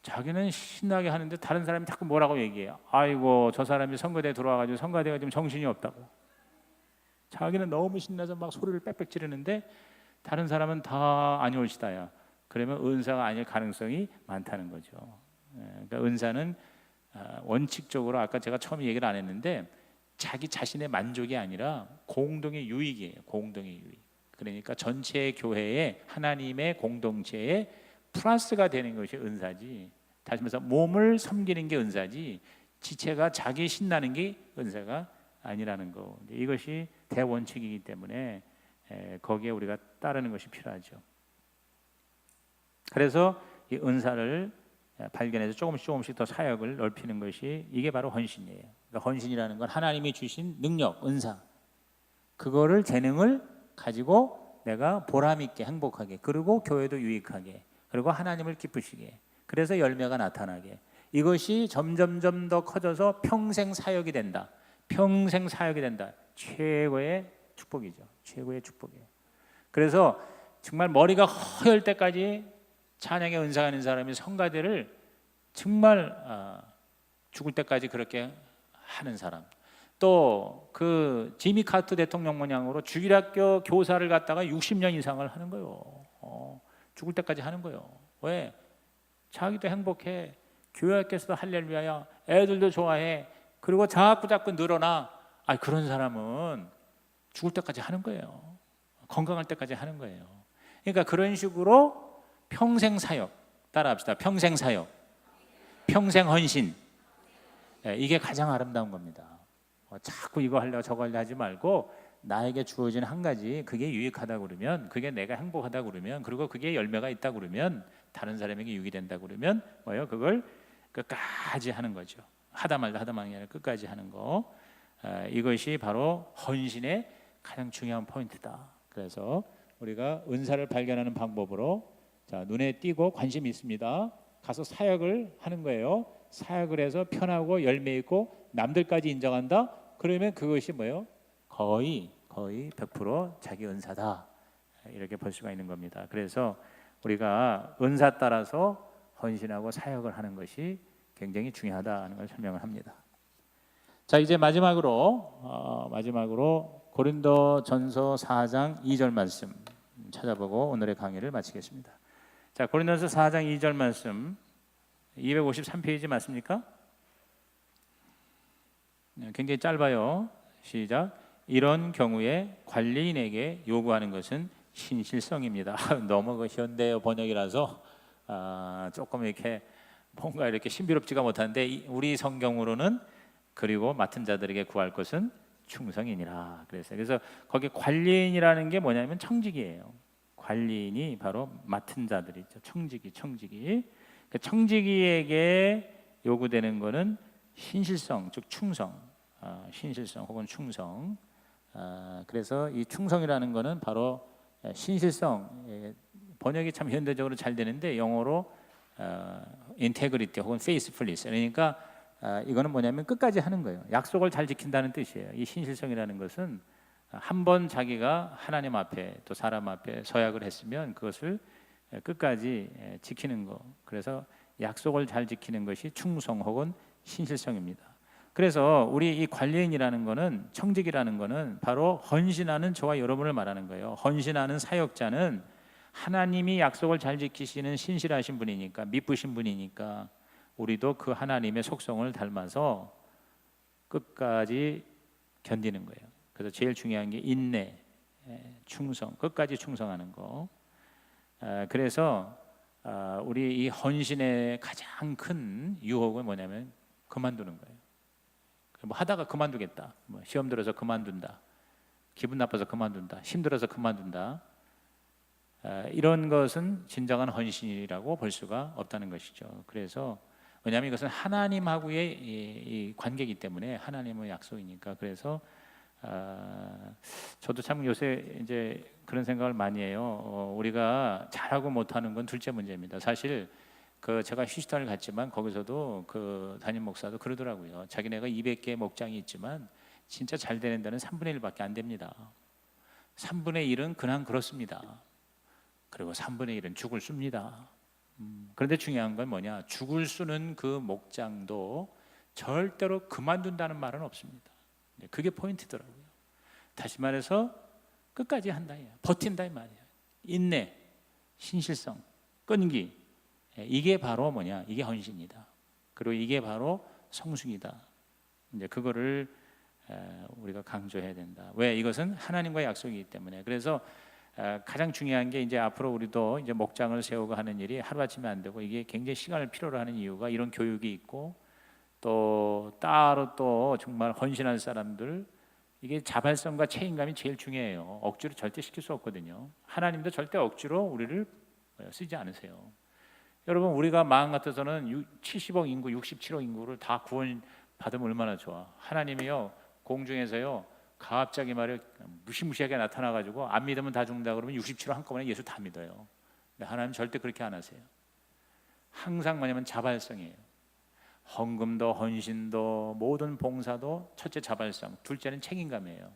자기는 신나게 하는데 다른 사람이 자꾸 뭐라고 얘기해요. 아이고 저 사람이 선거대에 들어와가지고 선거대가 지금 정신이 없다고. 자기는 너무 신나서 막 소리를 빽빽 지르는데 다른 사람은 다 아니올시다야. 그러면 은사가 아닐 가능성이 많다는 거죠. 그러니까 은사는 원칙적으로 아까 제가 처음에 얘기를 안 했는데 자기 자신의 만족이 아니라 공동의 유익이에요. 공동의 유익. 그러니까 전체 교회에 하나님의 공동체에 플러스가 되는 것이 은사지. 다시 말해서 몸을 섬기는 게 은사지 지체가 자기 신나는 게 은사가 아니라는 거. 이것이 대원칙이기 때문에 거기에 우리가 따르는 것이 필요하죠. 그래서 이 은사를 발견해서 조금씩 더 사역을 넓히는 것이 이게 바로 헌신이에요. 그러니까 헌신이라는 건 하나님이 주신 능력, 은사, 그거를 재능을 가지고 내가 보람 있게 행복하게, 그리고 교회도 유익하게, 그리고 하나님을 기쁘시게, 그래서 열매가 나타나게, 이것이 점점점 더 커져서 평생 사역이 된다. 평생 사역이 된다. 최고의 축복이죠. 최고의 축복이에요. 그래서 정말 머리가 허열 때까지 찬양의 은사가 있는 사람이 성가대를 정말 죽을 때까지 그렇게 하는 사람. 또 그 지미 카트 대통령 모양으로 주일학교 교사를 갖다가 60년 이상을 하는 거예요. 죽을 때까지 하는 거예요. 왜? 자기도 행복해. 교회 학교에서도 할렐루야야. 애들도 좋아해. 그리고 자꾸 늘어나. 그런 사람은 죽을 때까지 하는 거예요. 건강할 때까지 하는 거예요. 그러니까 그런 식으로 평생 사역, 따라합시다. 평생 사역, 평생 헌신. 이게 가장 아름다운 겁니다. 자꾸 이거 하려고 저거 하려고 하지 말고 나에게 주어진 한 가지, 그게 유익하다고 그러면, 그게 내가 행복하다고 그러면, 그리고 그게 열매가 있다고 그러면, 다른 사람에게 유익이 된다고 그러면 뭐예요? 그걸 끝까지 하는 거죠. 하다 말다 아니라 끝까지 하는 거. 이것이 바로 헌신의 가장 중요한 포인트다. 그래서 우리가 은사를 발견하는 방법으로, 자, 눈에 띄고 관심이 있습니다. 가서 사역을 하는 거예요. 사역을 해서 편하고 열매 있고 남들까지 인정한다. 그러면 그것이 뭐예요? 거의 100% 자기 은사다. 이렇게 볼 수가 있는 겁니다. 그래서 우리가 은사 따라서 헌신하고 사역을 하는 것이 굉장히 중요하다는 걸 설명을 합니다. 자, 이제 마지막으로 고린도전서 4장 2절 말씀 찾아보고 오늘의 강의를 마치겠습니다. 자, 고린도전서 4장 2절 말씀 253페이지 맞습니까? 굉장히 짧아요. 시작. 이런 경우에 관리인에게 요구하는 것은 신실성입니다. 너무 그 현대 번역이라서 조금 이렇게 뭔가 이렇게 신비롭지가 못한데, 우리 성경으로는 그리고 맡은 자들에게 구할 것은 충성이니라 그랬어요. 그래서 거기 관리인이라는 게 뭐냐면 청직이에요. 관리인이 바로 맡은 자들이죠. 청직이. 그 청직이에게 요구되는 것은 신실성, 즉 충성, 신실성 혹은 충성. 그래서 이 충성이라는 것은 바로 신실성, 번역이 참 현대적으로 잘 되는데 영어로 integrity 혹은 faithfulness. 그러니까 이거는 뭐냐면 끝까지 하는 거예요. 약속을 잘 지킨다는 뜻이에요. 이 신실성이라는 것은 한번 자기가 하나님 앞에 또 사람 앞에 서약을 했으면 그것을 끝까지 지키는 거. 그래서 약속을 잘 지키는 것이 충성 혹은 신실성입니다. 그래서 우리 이 관리인이라는 거는, 청직이라는 거는 바로 헌신하는 저와 여러분을 말하는 거예요. 헌신하는 사역자는 하나님이 약속을 잘 지키시는 신실하신 분이니까, 믿으신 분이니까 우리도 그 하나님의 속성을 닮아서 끝까지 견디는 거예요. 그래서 제일 중요한 게 인내, 충성, 끝까지 충성하는 거. 그래서 우리 이 헌신의 가장 큰 유혹은 뭐냐면 그만두는 거예요. 뭐 하다가 그만두겠다, 뭐 시험 들어서 그만둔다, 기분 나빠서 그만둔다, 힘들어서 그만둔다, 이런 것은 진정한 헌신이라고 볼 수가 없다는 것이죠. 그래서 왜냐하면 이것은 하나님하고의 이 관계이기 때문에, 하나님의 약속이니까. 그래서 저도 참 요새 이제 그런 생각을 많이 해요. 우리가 잘하고 못하는 건 둘째 문제입니다. 사실 제가 휴식단을 갔지만 거기서도 그 담임 목사도 그러더라고요. 자기네가 200개 목장이 있지만 진짜 잘 되는 데는 3분의 1밖에 안 됩니다. 3분의 1은 그냥 그렇습니다. 그리고 3분의 1은 죽을 쑤입니다. 그런데 중요한 건 뭐냐? 죽을 쑤는 그 목장도 절대로 그만둔다는 말은 없습니다. 그게 포인트더라고요. 다시 말해서 끝까지 한다, 버틴다 이 말이에요. 인내, 신실성, 끈기. 이게 바로 뭐냐? 이게 헌신이다. 그리고 이게 바로 성숙이다. 이제 그거를 우리가 강조해야 된다. 왜? 이것은 하나님과의 약속이기 때문에. 그래서 가장 중요한 게, 이제 앞으로 우리도 이제 목장을 세우고 하는 일이 하루아침에 안 되고, 이게 굉장히 시간을 필요로 하는 이유가 이런 교육이 있고, 또 따로 또 정말 헌신한 사람들, 이게 자발성과 책임감이 제일 중요해요. 억지로 절대 시킬 수 없거든요. 하나님도 절대 억지로 우리를 쓰지 않으세요. 여러분 우리가 마음 같아서는 70억 인구, 67억 인구를 다 구원 받으면 얼마나 좋아. 하나님이요 공중에서요 갑자기 말이요 무시무시하게 나타나가지고 안 믿으면 다 죽는다 그러면 67억 한꺼번에 예수 다 믿어요. 근데 하나님 절대 그렇게 안 하세요. 항상 뭐냐면 자발성이에요. 헌금도 헌신도 모든 봉사도 첫째 자발성, 둘째는 책임감이에요.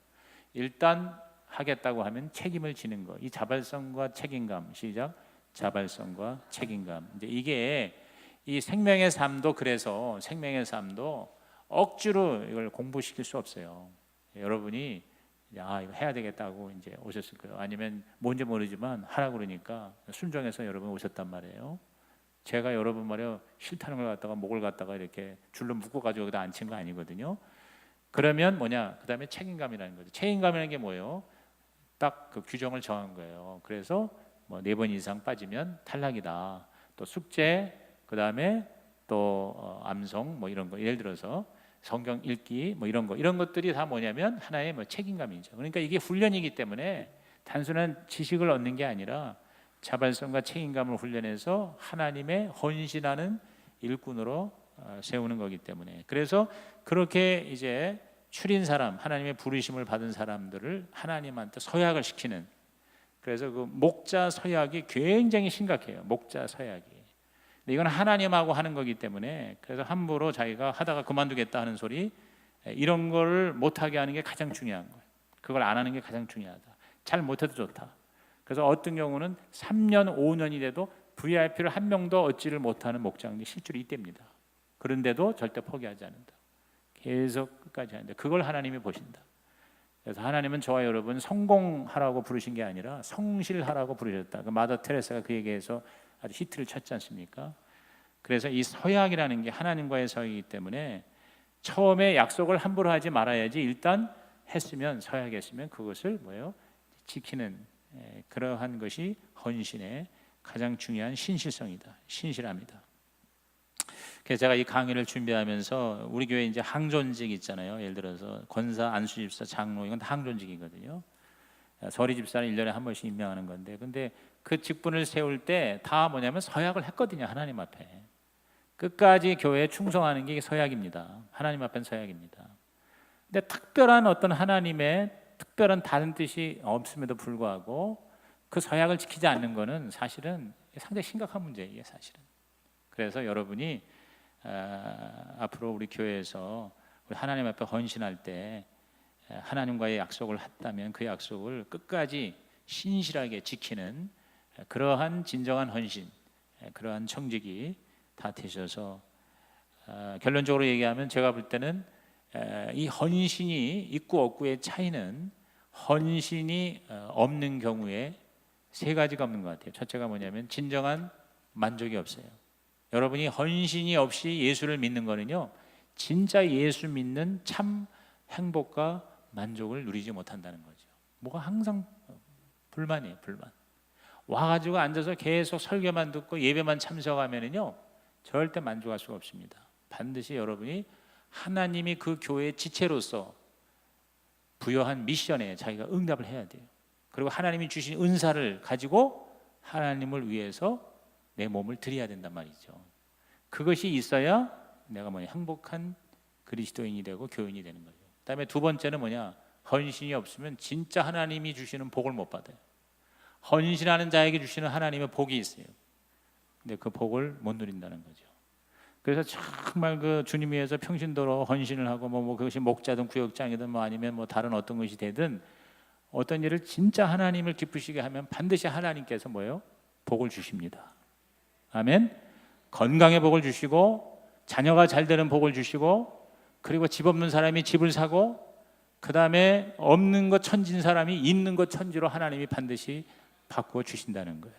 일단 하겠다고 하면 책임을 지는 거. 이 자발성과 책임감, 시작. 자발성과 책임감. 이제 이게 이 생명의 삶도 그래서 생명의 삶도 억지로 이걸 공부시킬 수 없어요. 여러분이 이거 해야 되겠다고 이제 오셨을 거예요. 아니면 뭔지 모르지만 하라고 그러니까 순종해서 여러분 오셨단 말이에요. 제가 여러분 말이요 싫다는 걸 갖다가 목을 갖다가 이렇게 줄로 묶어 가지고 여기다 앉힌 거 아니거든요. 그러면 뭐냐? 그다음에 책임감이라는 거죠. 책임감이라는 게 뭐예요? 딱 그 규정을 정한 거예요. 그래서 뭐 4번 이상 빠지면 탈락이다. 또 숙제, 그다음에 또 암송 뭐 이런 거. 예를 들어서 성경 읽기 뭐 이런 거. 이런 것들이 다 뭐냐면 하나의 뭐 책임감이죠. 그러니까 이게 훈련이기 때문에 단순한 지식을 얻는 게 아니라 자발성과 책임감을 훈련해서 하나님의 헌신하는 일꾼으로 세우는 거기 때문에 그래서 그렇게 이제 추린 사람, 하나님의 부르심을 받은 사람들을 하나님한테 서약을 시키는 그래서 그 목자 서약이 굉장히 심각해요. 목자 서약이. 근데 이건 하나님하고 하는 거기 때문에 그래서 함부로 자기가 하다가 그만두겠다 하는 소리 이런 거를 못하게 하는 게 가장 중요한 거예요. 그걸 안 하는 게 가장 중요하다. 잘 못해도 좋다. 그래서 어떤 경우는 3년, 5년이 돼도 VIP를 한 명도 얻지를 못하는 목장들이 실제로 이때입니다. 그런데도 절대 포기하지 않는다. 계속 끝까지 하는데 그걸 하나님이 보신다. 그래서 하나님은 저와 여러분 성공하라고 부르신 게 아니라 성실하라고 부르셨다. 그 마더 테레사가 그 얘기에서 아주 히트를 쳤지 않습니까? 그래서 이 서약이라는 게 하나님과의 서약이기 때문에 처음에 약속을 함부로 하지 말아야지 일단 했으면 서약했으면 그것을 뭐예요? 지키는 그러한 것이 헌신의 가장 중요한 신실성이다. 신실합니다. 그래서 제가 이 강의를 준비하면서 우리 교회 이제 항존직 있잖아요. 예를 들어서 권사, 안수집사, 장로 이건 다 항존직이거든요. 서리 집사는 1년에 한 번씩 임명하는 건데 근데 그 직분을 세울 때 다 뭐냐면 서약을 했거든요. 하나님 앞에. 끝까지 교회에 충성하는 게 서약입니다. 하나님 앞엔 서약입니다. 근데 특별한 어떤 하나님의 특별한 다른 뜻이 없음에도 불구하고 그 서약을 지키지 않는 것은 사실은 상당히 심각한 문제예요. 사실은. 그래서 여러분이 앞으로 우리 교회에서 우리 하나님 앞에 헌신할 때 하나님과의 약속을 했다면 그 약속을 끝까지 신실하게 지키는 그러한 진정한 헌신, 그러한 청직이 다 되셔서 결론적으로 얘기하면 제가 볼 때는 이 헌신이 있고 없고의 차이는 헌신이 없는 경우에 3가지가 없는 것 같아요. 첫째가 뭐냐면 진정한 만족이 없어요. 여러분이 헌신이 없이 예수를 믿는 거는요 진짜 예수 믿는 참 행복과 만족을 누리지 못한다는 거죠. 뭐가 항상 불만이에요. 불만. 와가지고 앉아서 계속 설교만 듣고 예배만 참석하면은요 절대 만족할 수가 없습니다. 반드시 여러분이 하나님이 그 교회의 지체로서 부여한 미션에 자기가 응답을 해야 돼요. 그리고 하나님이 주신 은사를 가지고 하나님을 위해서 내 몸을 드려야 된단 말이죠. 그것이 있어야 내가 행복한 그리스도인이 되고 교인이 되는 거죠. 그다음에 2번째는 뭐냐? 헌신이 없으면 진짜 하나님이 주시는 복을 못 받아요. 헌신하는 자에게 주시는 하나님의 복이 있어요. 근데 그 복을 못 누린다는 거죠. 그래서 정말 그 주님 위해서 평신도로 헌신을 하고 그것이 목자든 구역장이든 아니면 다른 어떤 것이 되든 어떤 일을 진짜 하나님을 기쁘시게 하면 반드시 하나님께서 복을 주십니다. 아멘. 건강의 복을 주시고 자녀가 잘 되는 복을 주시고 그리고 집 없는 사람이 집을 사고 그 다음에 없는 것 천지인 사람이 있는 것 천지로 하나님이 반드시 바꾸어 주신다는 거예요.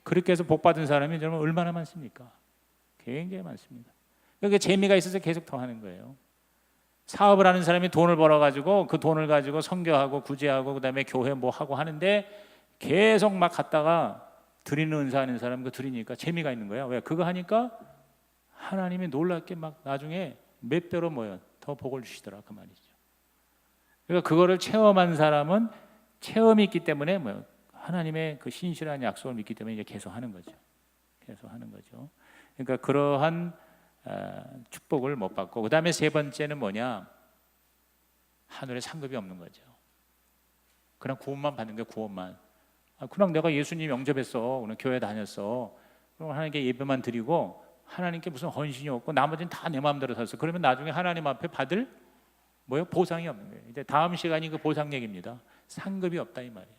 그렇게 해서 복 받은 사람이 여러분 얼마나 많습니까? 굉장히 많습니다. 그러니까 재미가 있어서 계속 더 하는 거예요. 사업을 하는 사람이 돈을 벌어가지고 그 돈을 가지고 선교하고 구제하고 그 다음에 교회 하고 하는데 계속 막 갔다가 드리는 은사하는 사람 그 드리니까 재미가 있는 거야. 왜? 그거 하니까 하나님이 놀랍게 막 나중에 몇 배로 더 복을 주시더라 그 말이죠. 그러니까 그거를 체험한 사람은 체험이 있기 때문에 하나님의 그 신실한 약속을 믿기 때문에 이제 계속 하는 거죠. 계속 하는 거죠. 그러니까 그러한 축복을 못 받고, 그 다음에 세 번째는 뭐냐? 하늘에 상급이 없는 거죠. 그냥 구원만 받는 게 구원만. 그냥 내가 예수님 영접했어, 그냥 교회 다녔어, 그럼 하나님께 예배만 드리고 하나님께 무슨 헌신이 없고 나머지는 다 내 마음대로 살았어. 그러면 나중에 하나님 앞에 받을 뭐요? 보상이 없는 거예요. 이제 다음 시간이 그 보상 얘기입니다. 상급이 없다 이 말이에요.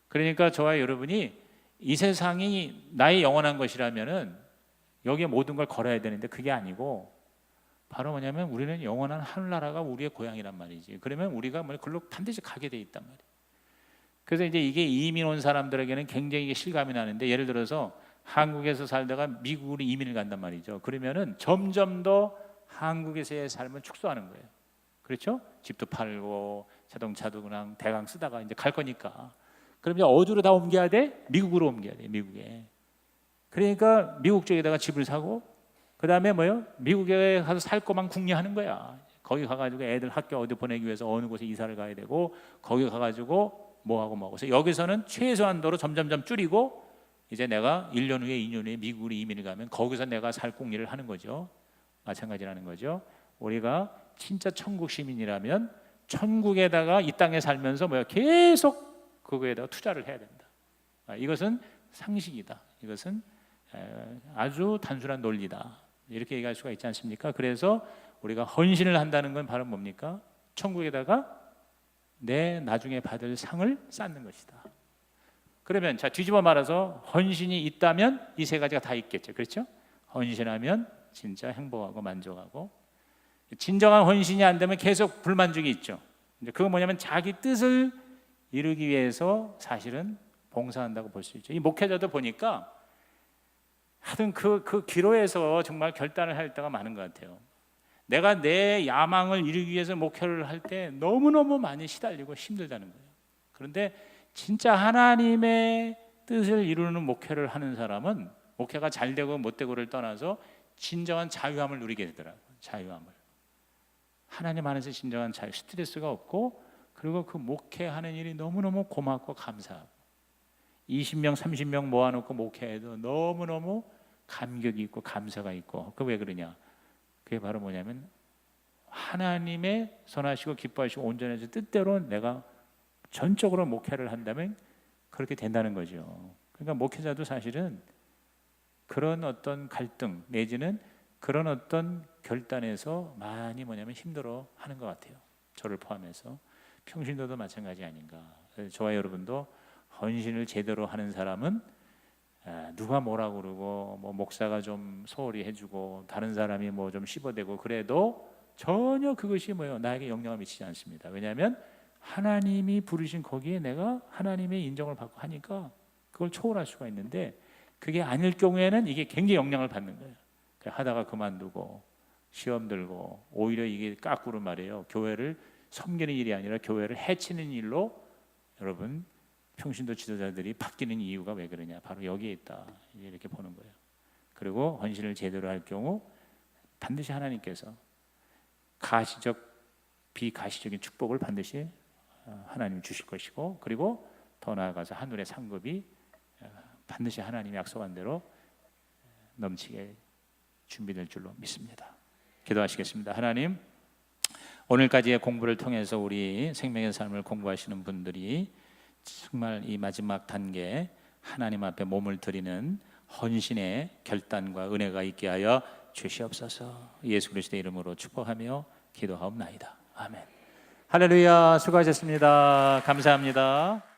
그러니까 저와 여러분이 이 세상이 나의 영원한 것이라면은 여기에 모든 걸 걸어야 되는데 그게 아니고 바로 뭐냐면 우리는 영원한 하늘나라가 우리의 고향이란 말이지. 그러면 우리가 뭐 글로 반드시 가게 돼 있단 말이에요. 그래서 이제 이게 이민 온 사람들에게는 굉장히 이게 실감이 나는데, 예를 들어서 한국에서 살다가 미국으로 이민을 간단 말이죠. 그러면은 점점 더 한국에서의 삶을 축소하는 거예요. 그렇죠? 집도 팔고 자동차도 그냥 대강 쓰다가 이제 갈 거니까. 그럼 이제 어디로 다 옮겨야 돼? 미국으로 옮겨야 돼. 미국에. 그러니까 미국 쪽에다가 집을 사고, 그 다음에 뭐요? 미국에 가서 살 거만 궁리하는 거야. 거기 가가지고 애들 학교 어디 보내기 위해서 어느 곳에 이사를 가야 되고, 거기 가가지고 뭐하고 뭐하고. 그래서 여기서는 최소한도로 점점점 줄이고, 이제 내가 1년 후에 2년 후에 미국으로 이민을 가면 거기서 내가 살 궁리를 하는 거죠. 마찬가지라는 거죠. 우리가 진짜 천국 시민이라면 천국에다가 이 땅에 살면서 뭐야? 계속 그거에다가 투자를 해야 된다. 이것은 상식이다. 이것은 아주 단순한 논리다. 이렇게 얘기할 수가 있지 않습니까? 그래서 우리가 헌신을 한다는 건 바로 뭡니까? 천국에다가 내 나중에 받을 상을 쌓는 것이다. 그러면 자, 뒤집어 말해서 헌신이 있다면 이 세 가지가 다 있겠죠. 그렇죠? 헌신하면 진짜 행복하고 만족하고, 진정한 헌신이 안 되면 계속 불만족이 있죠. 이제 그거 뭐냐면 자기 뜻을 이루기 위해서 사실은 봉사한다고 볼 수 있죠. 이 목회자도 보니까 하여튼 그 기로에서 정말 결단을 할 때가 많은 것 같아요. 내가 내 야망을 이루기 위해서 목회를 할 때 너무너무 많이 시달리고 힘들다는 거예요. 그런데 진짜 하나님의 뜻을 이루는 목회를 하는 사람은 목회가 잘 되고 못 되고를 떠나서 진정한 자유함을 누리게 되더라고요. 자유함을. 하나님 안에서 진정한 자유, 스트레스가 없고, 그리고 그 목회하는 일이 너무너무 고맙고 감사하고, 20명 30명 모아놓고 목회해도 너무너무 감격이 있고 감사가 있고. 그 왜 그러냐? 그게 바로 뭐냐면 하나님의 선하시고 기뻐하시고 온전하신 뜻대로 내가 전적으로 목회를 한다면 그렇게 된다는 거죠. 그러니까 목회자도 사실은 그런 어떤 갈등 내지는 그런 어떤 결단에서 많이 뭐냐면 힘들어 하는 것 같아요. 저를 포함해서 평신도도 마찬가지 아닌가. 저와 여러분도 헌신을 제대로 하는 사람은 누가 뭐라고 그러고 뭐 목사가 좀 소홀히 해주고 다른 사람이 뭐 좀 씹어대고 그래도 전혀 그것이 뭐예요? 나에게 영향을 미치지 않습니다. 왜냐하면 하나님이 부르신 거기에 내가 하나님의 인정을 받고 하니까 그걸 초월할 수가 있는데, 그게 아닐 경우에는 이게 굉장히 영향을 받는 거예요. 하다가 그만두고 시험 들고, 오히려 이게 까꾸로 말이에요. 교회를 섬기는 일이 아니라 교회를 해치는 일로 여러분 평신도 지도자들이 바뀌는 이유가 왜 그러냐? 바로 여기에 있다. 이렇게 보는 거예요. 그리고 헌신을 제대로 할 경우 반드시 하나님께서 가시적 비가시적인 축복을 반드시 하나님 주실 것이고, 그리고 더 나아가서 하늘의 상급이 반드시 하나님이 약속한 대로 넘치게 준비될 줄로 믿습니다. 기도하시겠습니다. 하나님, 오늘까지의 공부를 통해서 우리 생명의 삶을 공부하시는 분들이 정말 이 마지막 단계 하나님 앞에 몸을 드리는 헌신의 결단과 은혜가 있게 하여 주시옵소서. 예수 그리스도의 이름으로 축복하며 기도하옵나이다. 아멘. 할렐루야. 수고하셨습니다. 감사합니다.